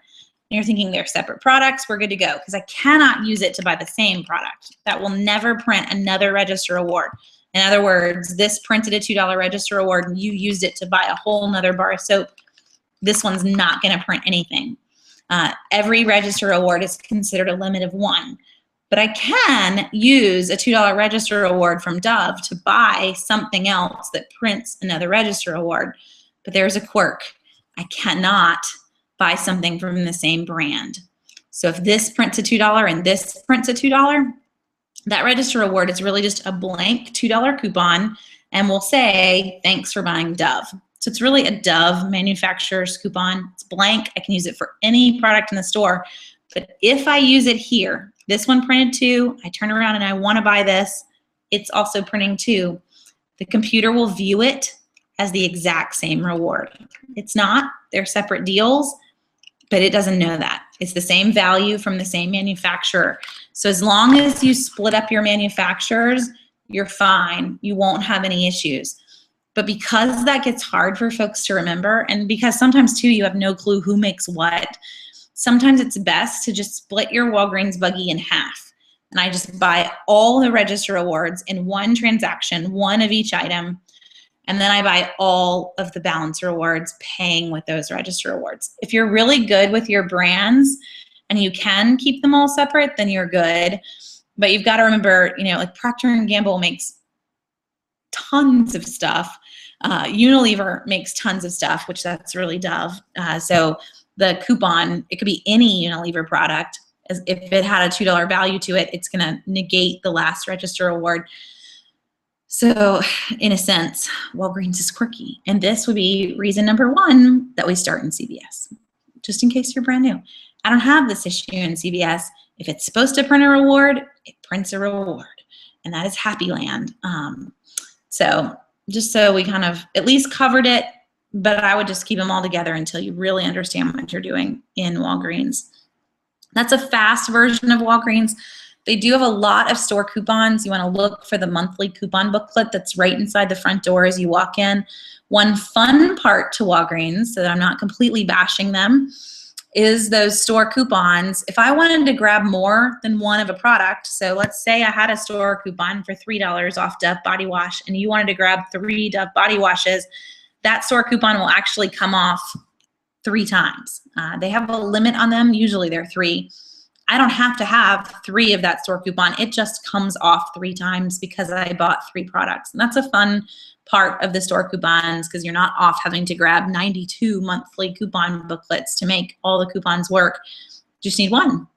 you're thinking they're separate products. We're good to go because I cannot use it to buy the same product. That will never print another register reward. In other words, this printed a $2 register reward and you used it to buy a whole nother bar of soap. This one's not going to print anything. Every register reward is considered a limit of 1. But I can use a $2 register reward from Dove to buy something else that prints another register reward. But there's a quirk. I cannot buy something from the same brand. So if this prints a $2 and this prints a $2, that register reward is really just a blank $2 coupon and will say, thanks for buying Dove. So it's really a Dove manufacturer's coupon. It's blank. I can use it for any product in the store. But if I use it here, this one printed 2, I turn around and I want to buy this, it's also printing 2. the computer will view it as the exact same reward. It's not. They're separate deals, but it doesn't know that. It's the same value from the same manufacturer. So as long as you split up your manufacturers, you're fine. You won't have any issues. But because that gets hard for folks to remember, and because sometimes too you have no clue who makes what, sometimes it's best to just split your Walgreens buggy in half. And I just buy all the register rewards in one transaction, one of each item, and then I buy all of the balance rewards paying with those register rewards. If you're really good with your brands and you can keep them all separate, then you're good. But you've got to remember, you know, like Procter & Gamble makes tons of stuff. Unilever makes tons of stuff, which that's really Dove. So the coupon, it could be any Unilever product. As if it had a $2 value to it, it's going to negate the last register reward. So in a sense, Walgreens is quirky. And this would be reason number one that we start in CVS, just in case you're brand new. I don't have this issue in CVS. If it's supposed to print a reward, it prints a reward. And that is Happy Land. So just so we kind of at least covered it, but I would just keep them all together until you really understand what you're doing in Walgreens. That's a fast version of Walgreens. They do have a lot of store coupons. You want to look for the monthly coupon booklet that's right inside the front door as you walk in. One fun part to Walgreens, so that I'm not completely bashing them, is those store coupons. If I wanted to grab more than one of a product, so let's say I had a store coupon for $3 off Dove body wash and you wanted to grab 3 Dove body washes, that store coupon will actually come off 3 times. They have a limit on them. Usually they're 3. I don't have to have 3 of that store coupon. It just comes off 3 times because I bought 3 products. And that's a fun part of the store coupons because you're not off having to grab 92 monthly coupon booklets to make all the coupons work. You just need one.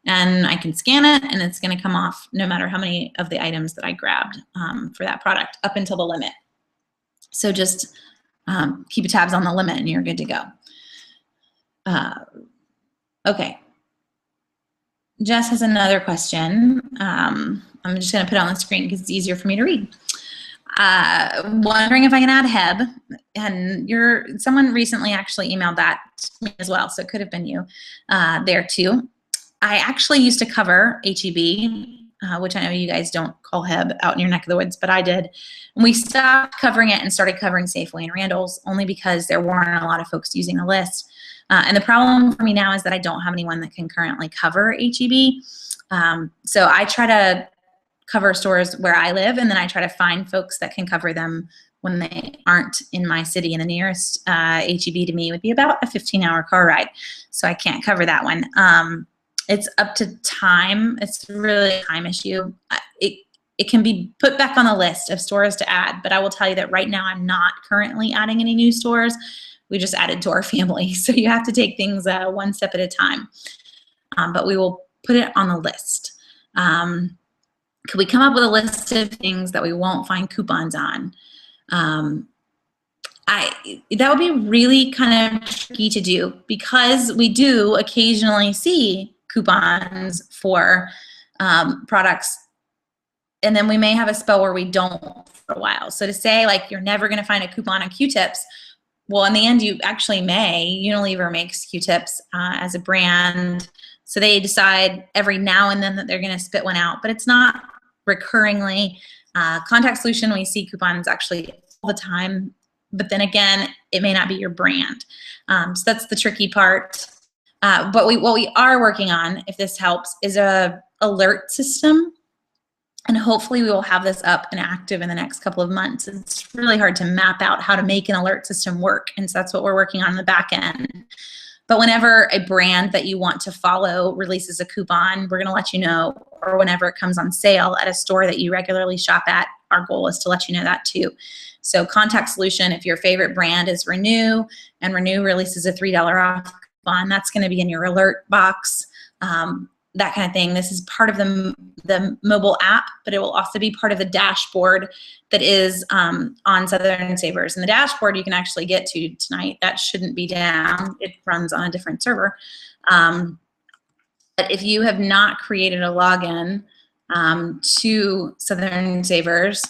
And I can scan it and it's going to come off no matter how many of the items that I grabbed for that product up until the limit. So just keep tabs on the limit and you're good to go. Okay. Jess has another question. I'm just going to put it on the screen because it's easier for me to read. Wondering if I can add Heb, and someone recently actually emailed that to me as well, so it could have been you there too. I actually used to cover HEB, which I know you guys don't call Heb out in your neck of the woods, but I did. And we stopped covering it and started covering Safeway and Randall's only because there weren't a lot of folks using the list. And the problem for me now is that I don't have anyone that can currently cover HEB. So I try to cover stores where I live, and then I try to find folks that can cover them when they aren't in my city. And the nearest HEB to me would be about a 15-hour car ride. So I can't cover that one. It's up to time. It's really a time issue. It can be put back on the list of stores to add, but I will tell you that right now I'm not currently adding any new stores. We just added to our family. So you have to take things one step at a time. But we will put it on the list. Could we come up with a list of things that we won't find coupons on? That would be really kind of tricky to do because we do occasionally see coupons for products, and then we may have a spell where we don't for a while. So to say like you're never going to find a coupon on Q-tips, well, in the end, you actually may. Unilever makes Q-tips as a brand. So they decide every now and then that they're going to spit one out, but it's not recurringly. Contact Solution, we see coupons actually all the time, but then again, it may not be your brand. So that's the tricky part. But what we are working on, if this helps, is a alert system. And hopefully we will have this up and active in the next couple of months. It's really hard to map out how to make an alert system work. And so that's what we're working on in the back end. But whenever a brand that you want to follow releases a coupon, we're going to let you know, or whenever it comes on sale at a store that you regularly shop at, our goal is to let you know that too. So Contact Solution, if your favorite brand is Renew, and Renew releases a $3 off coupon, that's going to be in your alert box. That kind of thing. This is part of the mobile app, but it will also be part of the dashboard that is on Southern Savers. And the dashboard you can actually get to tonight. That shouldn't be down. It runs on a different server. But if you have not created a login to Southern Savers,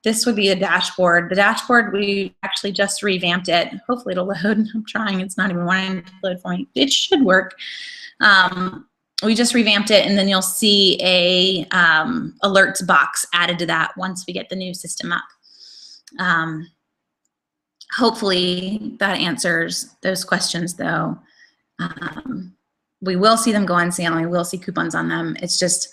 this would be a dashboard. The dashboard, we actually just revamped it. Hopefully it'll load. I'm trying. It's not even wanting to load for me. It should work. We just revamped it, and then you'll see a alerts box added to that once we get the new system up. Hopefully that answers those questions, though. We will see them go on sale, and we will see coupons on them. It's just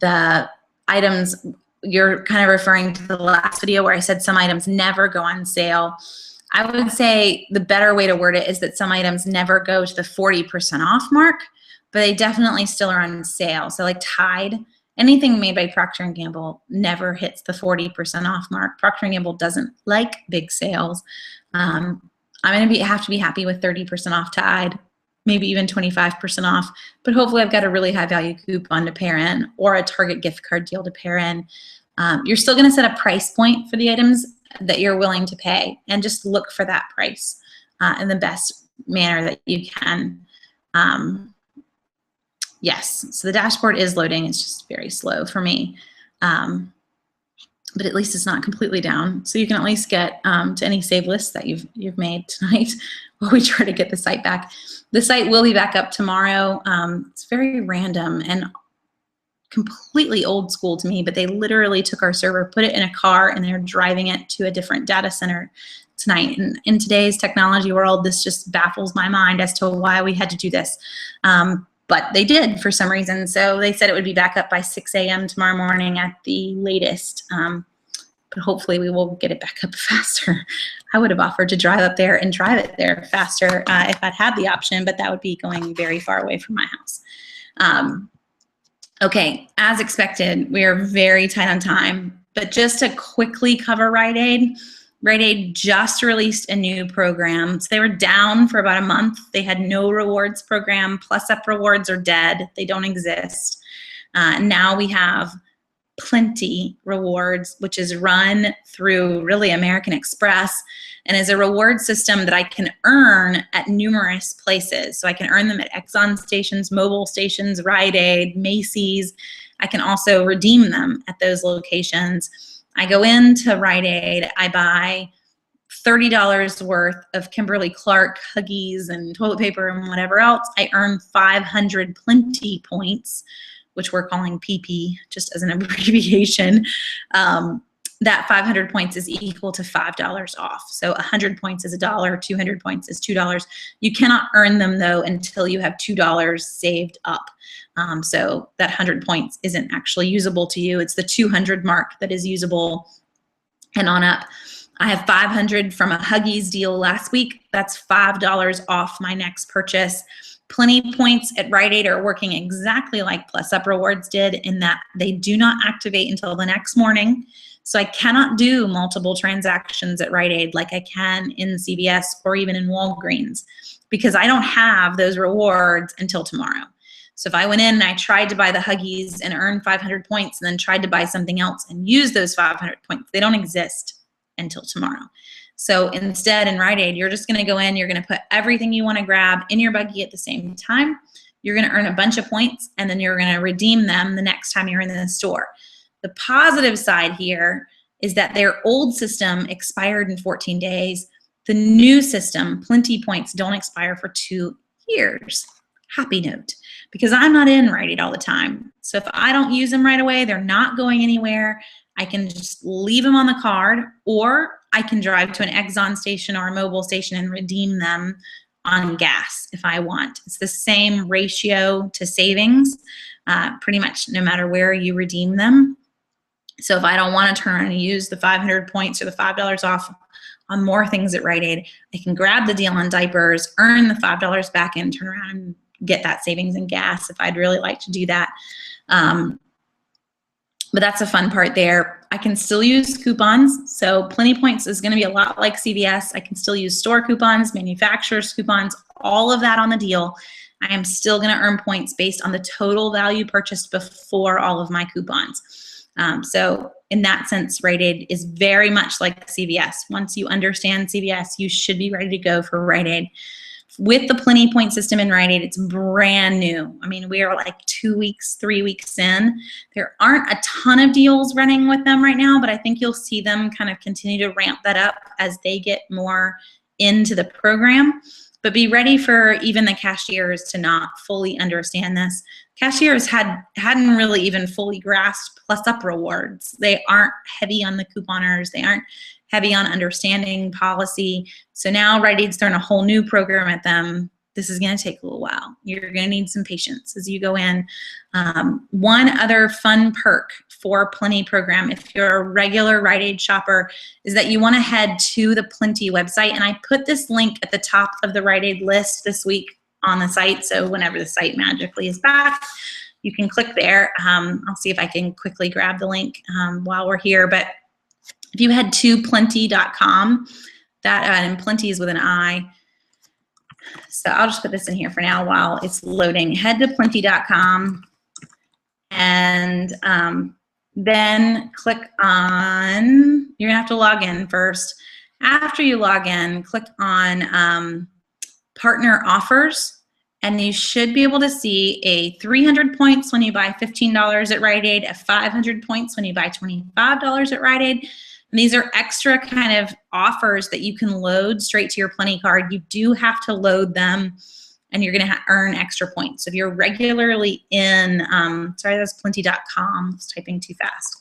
the items, you're kind of referring to the last video where I said some items never go on sale. I would say the better way to word it is that some items never go to the 40% off mark, but they definitely still are on sale. So like Tide, anything made by Procter & Gamble never hits the 40% off mark. Procter & Gamble doesn't like big sales. I'm gonna have to be happy with 30% off Tide, maybe even 25% off, but hopefully I've got a really high value coupon to pair in or a Target gift card deal to pair in. You're still gonna set a price point for the items that you're willing to pay, and just look for that price in the best manner that you can. Yes, so the dashboard is loading. It's just very slow for me. But at least it's not completely down. So you can at least get to any save lists that you've made tonight while we try to get the site back. The site will be back up tomorrow. It's very random and completely old school to me, but they literally took our server, put it in a car, and they're driving it to a different data center tonight. And in today's technology world, this just baffles my mind as to why we had to do this. But they did for some reason. So they said it would be back up by 6 a.m. tomorrow morning at the latest. But hopefully we will get it back up faster. I would have offered to drive up there and drive it there faster if I'd had the option, but that would be going very far away from my house. Okay, as expected, we are very tight on time, but just to quickly cover Rite Aid, Rite Aid just released a new program. So they were down for about a month. They had no rewards program. Plus Up rewards are dead. They don't exist. Now we have Plenty Rewards, which is run through really American Express and is a reward system that I can earn at numerous places. So I can earn them at Exxon stations, Mobil stations, Rite Aid, Macy's. I can also redeem them at those locations. I go into Rite Aid, I buy $30 worth of Kimberly-Clark Huggies and toilet paper and whatever else. I earn 500 Plenty points, which we're calling PP just as an abbreviation. That 500 points is equal to $5 off. So 100 points is $1, 200 points is $2. You cannot earn them though until you have $2 saved up. So that 100 points isn't actually usable to you. It's the 200 mark that is usable and on up. I have 500 from a Huggies deal last week. That's $5 off my next purchase. Plenty points at Rite Aid are working exactly like Plus Up Rewards did in that they do not activate until the next morning. So I cannot do multiple transactions at Rite Aid like I can in CVS or even in Walgreens because I don't have those rewards until tomorrow. So if I went in and I tried to buy the Huggies and earn 500 points and then tried to buy something else and use those 500 points, they don't exist until tomorrow. So instead in Rite Aid, you're just gonna go in, you're gonna put everything you wanna grab in your buggy at the same time. You're gonna earn a bunch of points and then you're gonna redeem them the next time you're in the store. The positive side here is that their old system expired in 14 days. The new system, Plenty points, don't expire for 2 years. Happy note, because I'm not in Rite Aid all the time. So if I don't use them right away, they're not going anywhere. I can just leave them on the card, or I can drive to an Exxon station or a Mobil station and redeem them on gas if I want. It's the same ratio to savings, pretty much no matter where you redeem them. So if I don't want to turn around and use the 500 points or the $5 off on more things at Rite Aid, I can grab the deal on diapers, earn the $5 back and turn around and get that savings in gas if I'd really like to do that. But that's a fun part there. I can still use coupons. So Plenty Points is going to be a lot like CVS. I can still use store coupons, manufacturer's coupons, all of that on the deal. I am still going to earn points based on the total value purchased before all of my coupons. So in that sense, Rite Aid is very much like CVS. Once you understand CVS, you should be ready to go for Rite Aid. with the Plenty point system in Rite Aid, it's brand new. I mean, we are like 2 weeks, 3 weeks in. There aren't a ton of deals running with them right now, but I think you'll see them kind of continue to ramp that up as they get more into the program. But be ready for even the cashiers to not fully understand this. Cashiers hadn't really even fully grasped Plus Up rewards. They aren't heavy on the couponers. They aren't heavy on understanding policy. So now Rite Aid's throwing a whole new program at them. This is going to take a little while. You're going to need some patience as you go in. One other fun perk for Plenty program, if you're a regular Rite Aid shopper, is that you want to head to the Plenty website. And I put this link at the top of the Rite Aid list this week on the site. So whenever the site magically is back, you can click there. I'll see if I can quickly grab the link while we're here. But if you head to plenty.com, and Plenty is with an I. So I'll just put this in here for now while it's loading. Head to plenty.com and then click on, you're gonna have to log in first. After you log in, click on partner offers, and you should be able to see a 300 points when you buy $15 at Rite Aid, a 500 points when you buy $25 at Rite Aid. And these are extra kind of offers that you can load straight to your Plenty card. You do have to load them, and you're going to earn extra points. So if you're regularly in, sorry, that's plenty.com. I was typing too fast.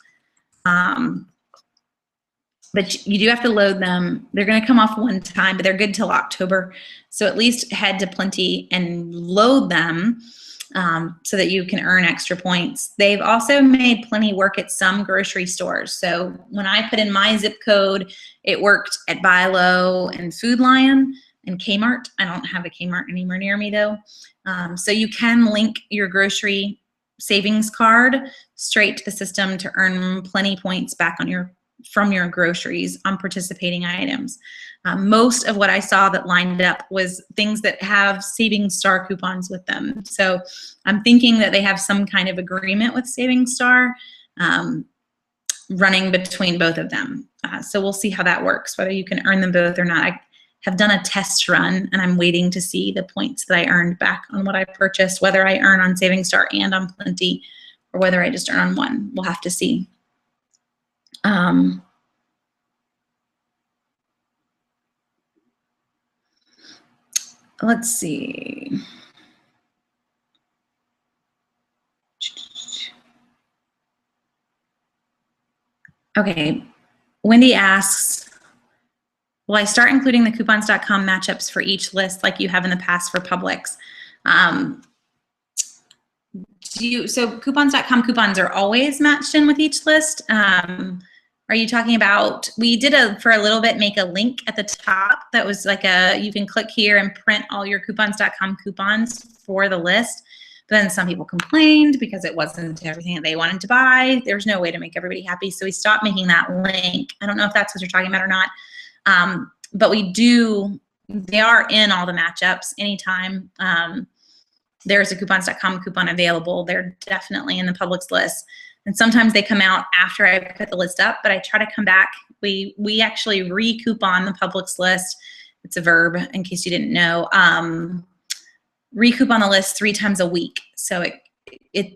But you do have to load them. They're going to come off one time, but they're good till October. So at least head to Plenty and load them so that you can earn extra points. They've also made Plenty work at some grocery stores. So when I put in my zip code, it worked at Buy Low and Food Lion and Kmart. I don't have a Kmart anywhere near me though. So you can link your grocery savings card straight to the system to earn Plenty points back on from your groceries on participating items. Most of what I saw that lined up was things that have Savings Star coupons with them. So I'm thinking that they have some kind of agreement with Savings Star running between both of them. So we'll see how that works, whether you can earn them both or not. I have done a test run, and I'm waiting to see the points that I earned back on what I purchased, whether I earn on Savings Star and on Plenty, or whether I just earn on one. We'll have to see. Let's see. Okay, Wendy asks, will I start including the coupons.com matchups for each list like you have in the past for Publix? So coupons.com coupons are always matched in with each list. Are you talking about, we did for a little bit make a link at the top that was like you can click here and print all your coupons.com coupons for the list. But then some people complained because it wasn't everything that they wanted to buy. There's no way to make everybody happy. So we stopped making that link. I don't know if that's what you're talking about or not. But they are in all the matchups anytime. There's a coupons.com coupon available. They're definitely in the Publix list. And sometimes they come out after I put the list up, but I try to come back. We actually re-coupon the Publix list. It's a verb, in case you didn't know. Re-coupon the list 3 times a week. So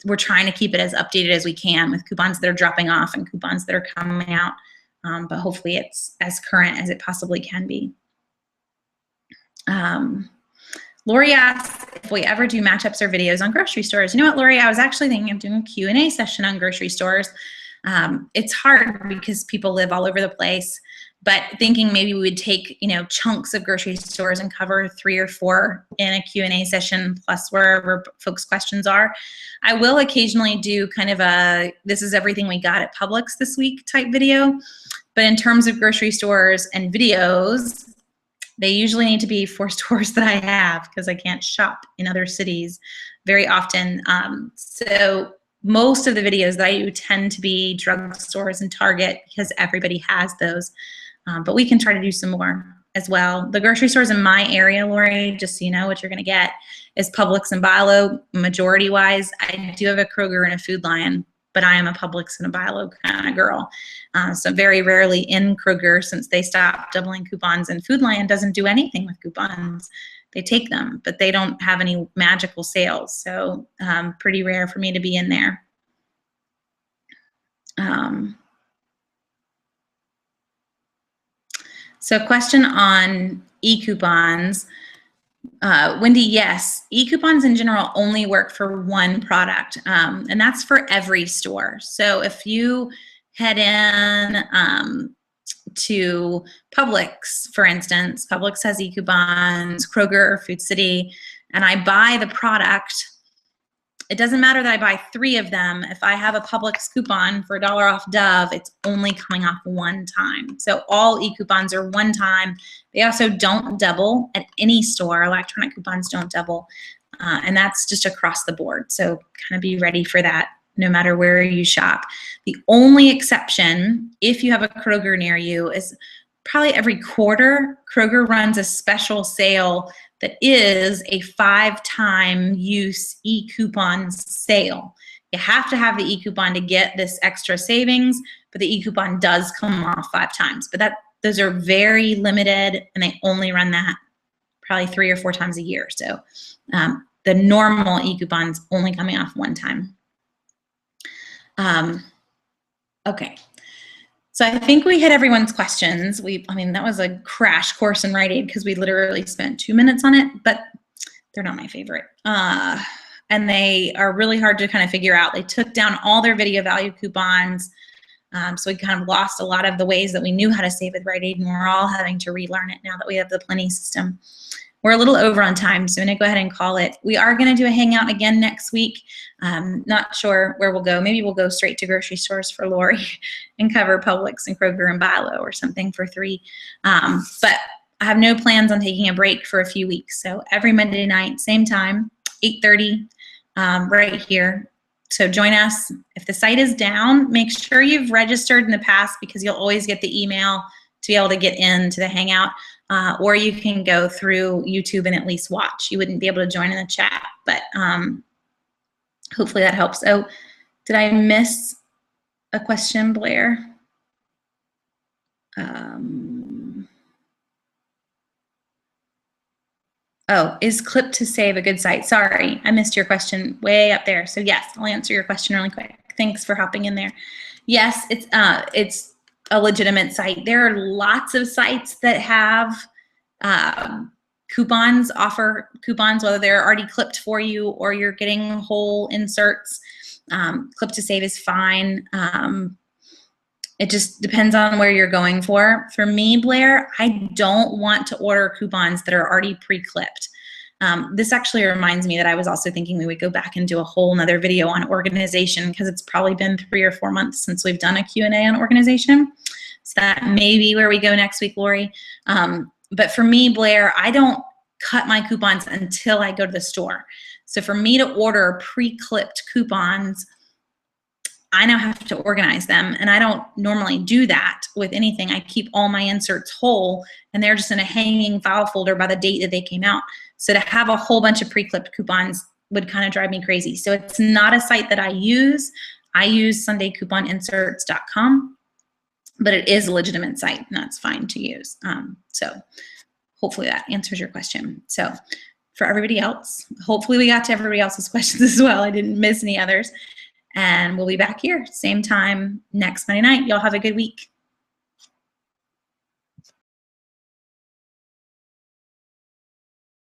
we're trying to keep it as updated as we can with coupons that are dropping off and coupons that are coming out. But hopefully it's as current as it possibly can be. Lori asks if we ever do matchups or videos on grocery stores. You know what, Lori? I was actually thinking of doing a Q&A session on grocery stores. It's hard because people live all over the place, but thinking maybe we would take, chunks of grocery stores and cover 3 or 4 in a Q&A session, plus wherever folks' questions are. I will occasionally do kind of a, this is everything we got at Publix this week type video. But in terms of grocery stores and videos, they usually need to be for stores that I have because I can't shop in other cities very often. So most of the videos that I do tend to be drugstores and Target because everybody has those. But we can try to do some more as well. The grocery stores in my area, Lori, just so you know what you're going to get, is Publix and Buy Low majority-wise. I do have a Kroger and a Food Lion, but I am a Publix and a Buy Low kind of girl. So very rarely in Kroger since they stopped doubling coupons, and Food Lion doesn't do anything with coupons. they take them, but they don't have any magical sales. So pretty rare for me to be in there. So question on e-coupons. Wendy, yes, e-coupons in general only work for one product, and that's for every store. So if you head in to Publix, for instance, Publix has e-coupons, Kroger, Food City, and I buy the product, it doesn't matter that I buy 3 of them. If I have a Publix coupon for $1 off Dove, it's only coming off one time. So all e-coupons are one time. They also don't double at any store. Electronic coupons don't double. And that's just across the board. So kind of be ready for that no matter where you shop. The only exception, if you have a Kroger near you, is probably every quarter, Kroger runs a special sale that is a 5-time use e-coupon sale. You have to have the e-coupon to get this extra savings, but the e-coupon does come off 5 times. But those are very limited, and they only run that probably 3 or 4 times a year. So the normal e-coupon's only coming off 1 time. Okay. So I think we hit everyone's questions. I mean, that was a crash course in Rite Aid because we literally spent 2 minutes on it, but they're not my favorite. And they are really hard to kind of figure out. They took down all their video value coupons. So we kind of lost a lot of the ways that we knew how to save with Rite Aid, and we're all having to relearn it now that we have the Plenty system. We're a little over on time, so I'm gonna go ahead and call it. We are gonna do a hangout again next week. Not sure where we'll go. Maybe we'll go straight to grocery stores for Lori and cover Publix and Kroger and Bilo or something for 3. But I have no plans on taking a break for a few weeks. So every Monday night, same time, 8:30, right here. So join us. If the site is down, make sure you've registered in the past because you'll always get the email to be able to get into the hangout. Or you can go through YouTube and at least watch. You wouldn't be able to join in the chat, but hopefully that helps. Oh, did I miss a question, Blair? Oh, is Clip to Save a good site? Sorry, I missed your question way up there. So yes, I'll answer your question really quick. Thanks for hopping in there. Yes, it's a legitimate site. There are lots of sites that have coupons, offer coupons, whether they're already clipped for you or you're getting whole inserts. Clip to Save is fine. It just depends on where you're going for. For me, Blair, I don't want to order coupons that are already pre-clipped. This actually reminds me that I was also thinking we would go back and do a whole nother video on organization because it's probably been 3 or 4 months since we've done a Q&A on organization. So that may be where we go next week, Lori. But for me, Blair, I don't cut my coupons until I go to the store. So for me to order pre-clipped coupons, I now have to organize them, and I don't normally do that with anything. I keep all my inserts whole, and they're just in a hanging file folder by the date that they came out. So to have a whole bunch of pre-clipped coupons would kind of drive me crazy. So it's not a site that I use. I use SundayCouponInserts.com, but it is a legitimate site, and that's fine to use. So hopefully that answers your question. So for everybody else, hopefully we got to everybody else's questions as well. I didn't miss any others. And we'll be back here, same time next Monday night. Y'all have a good week.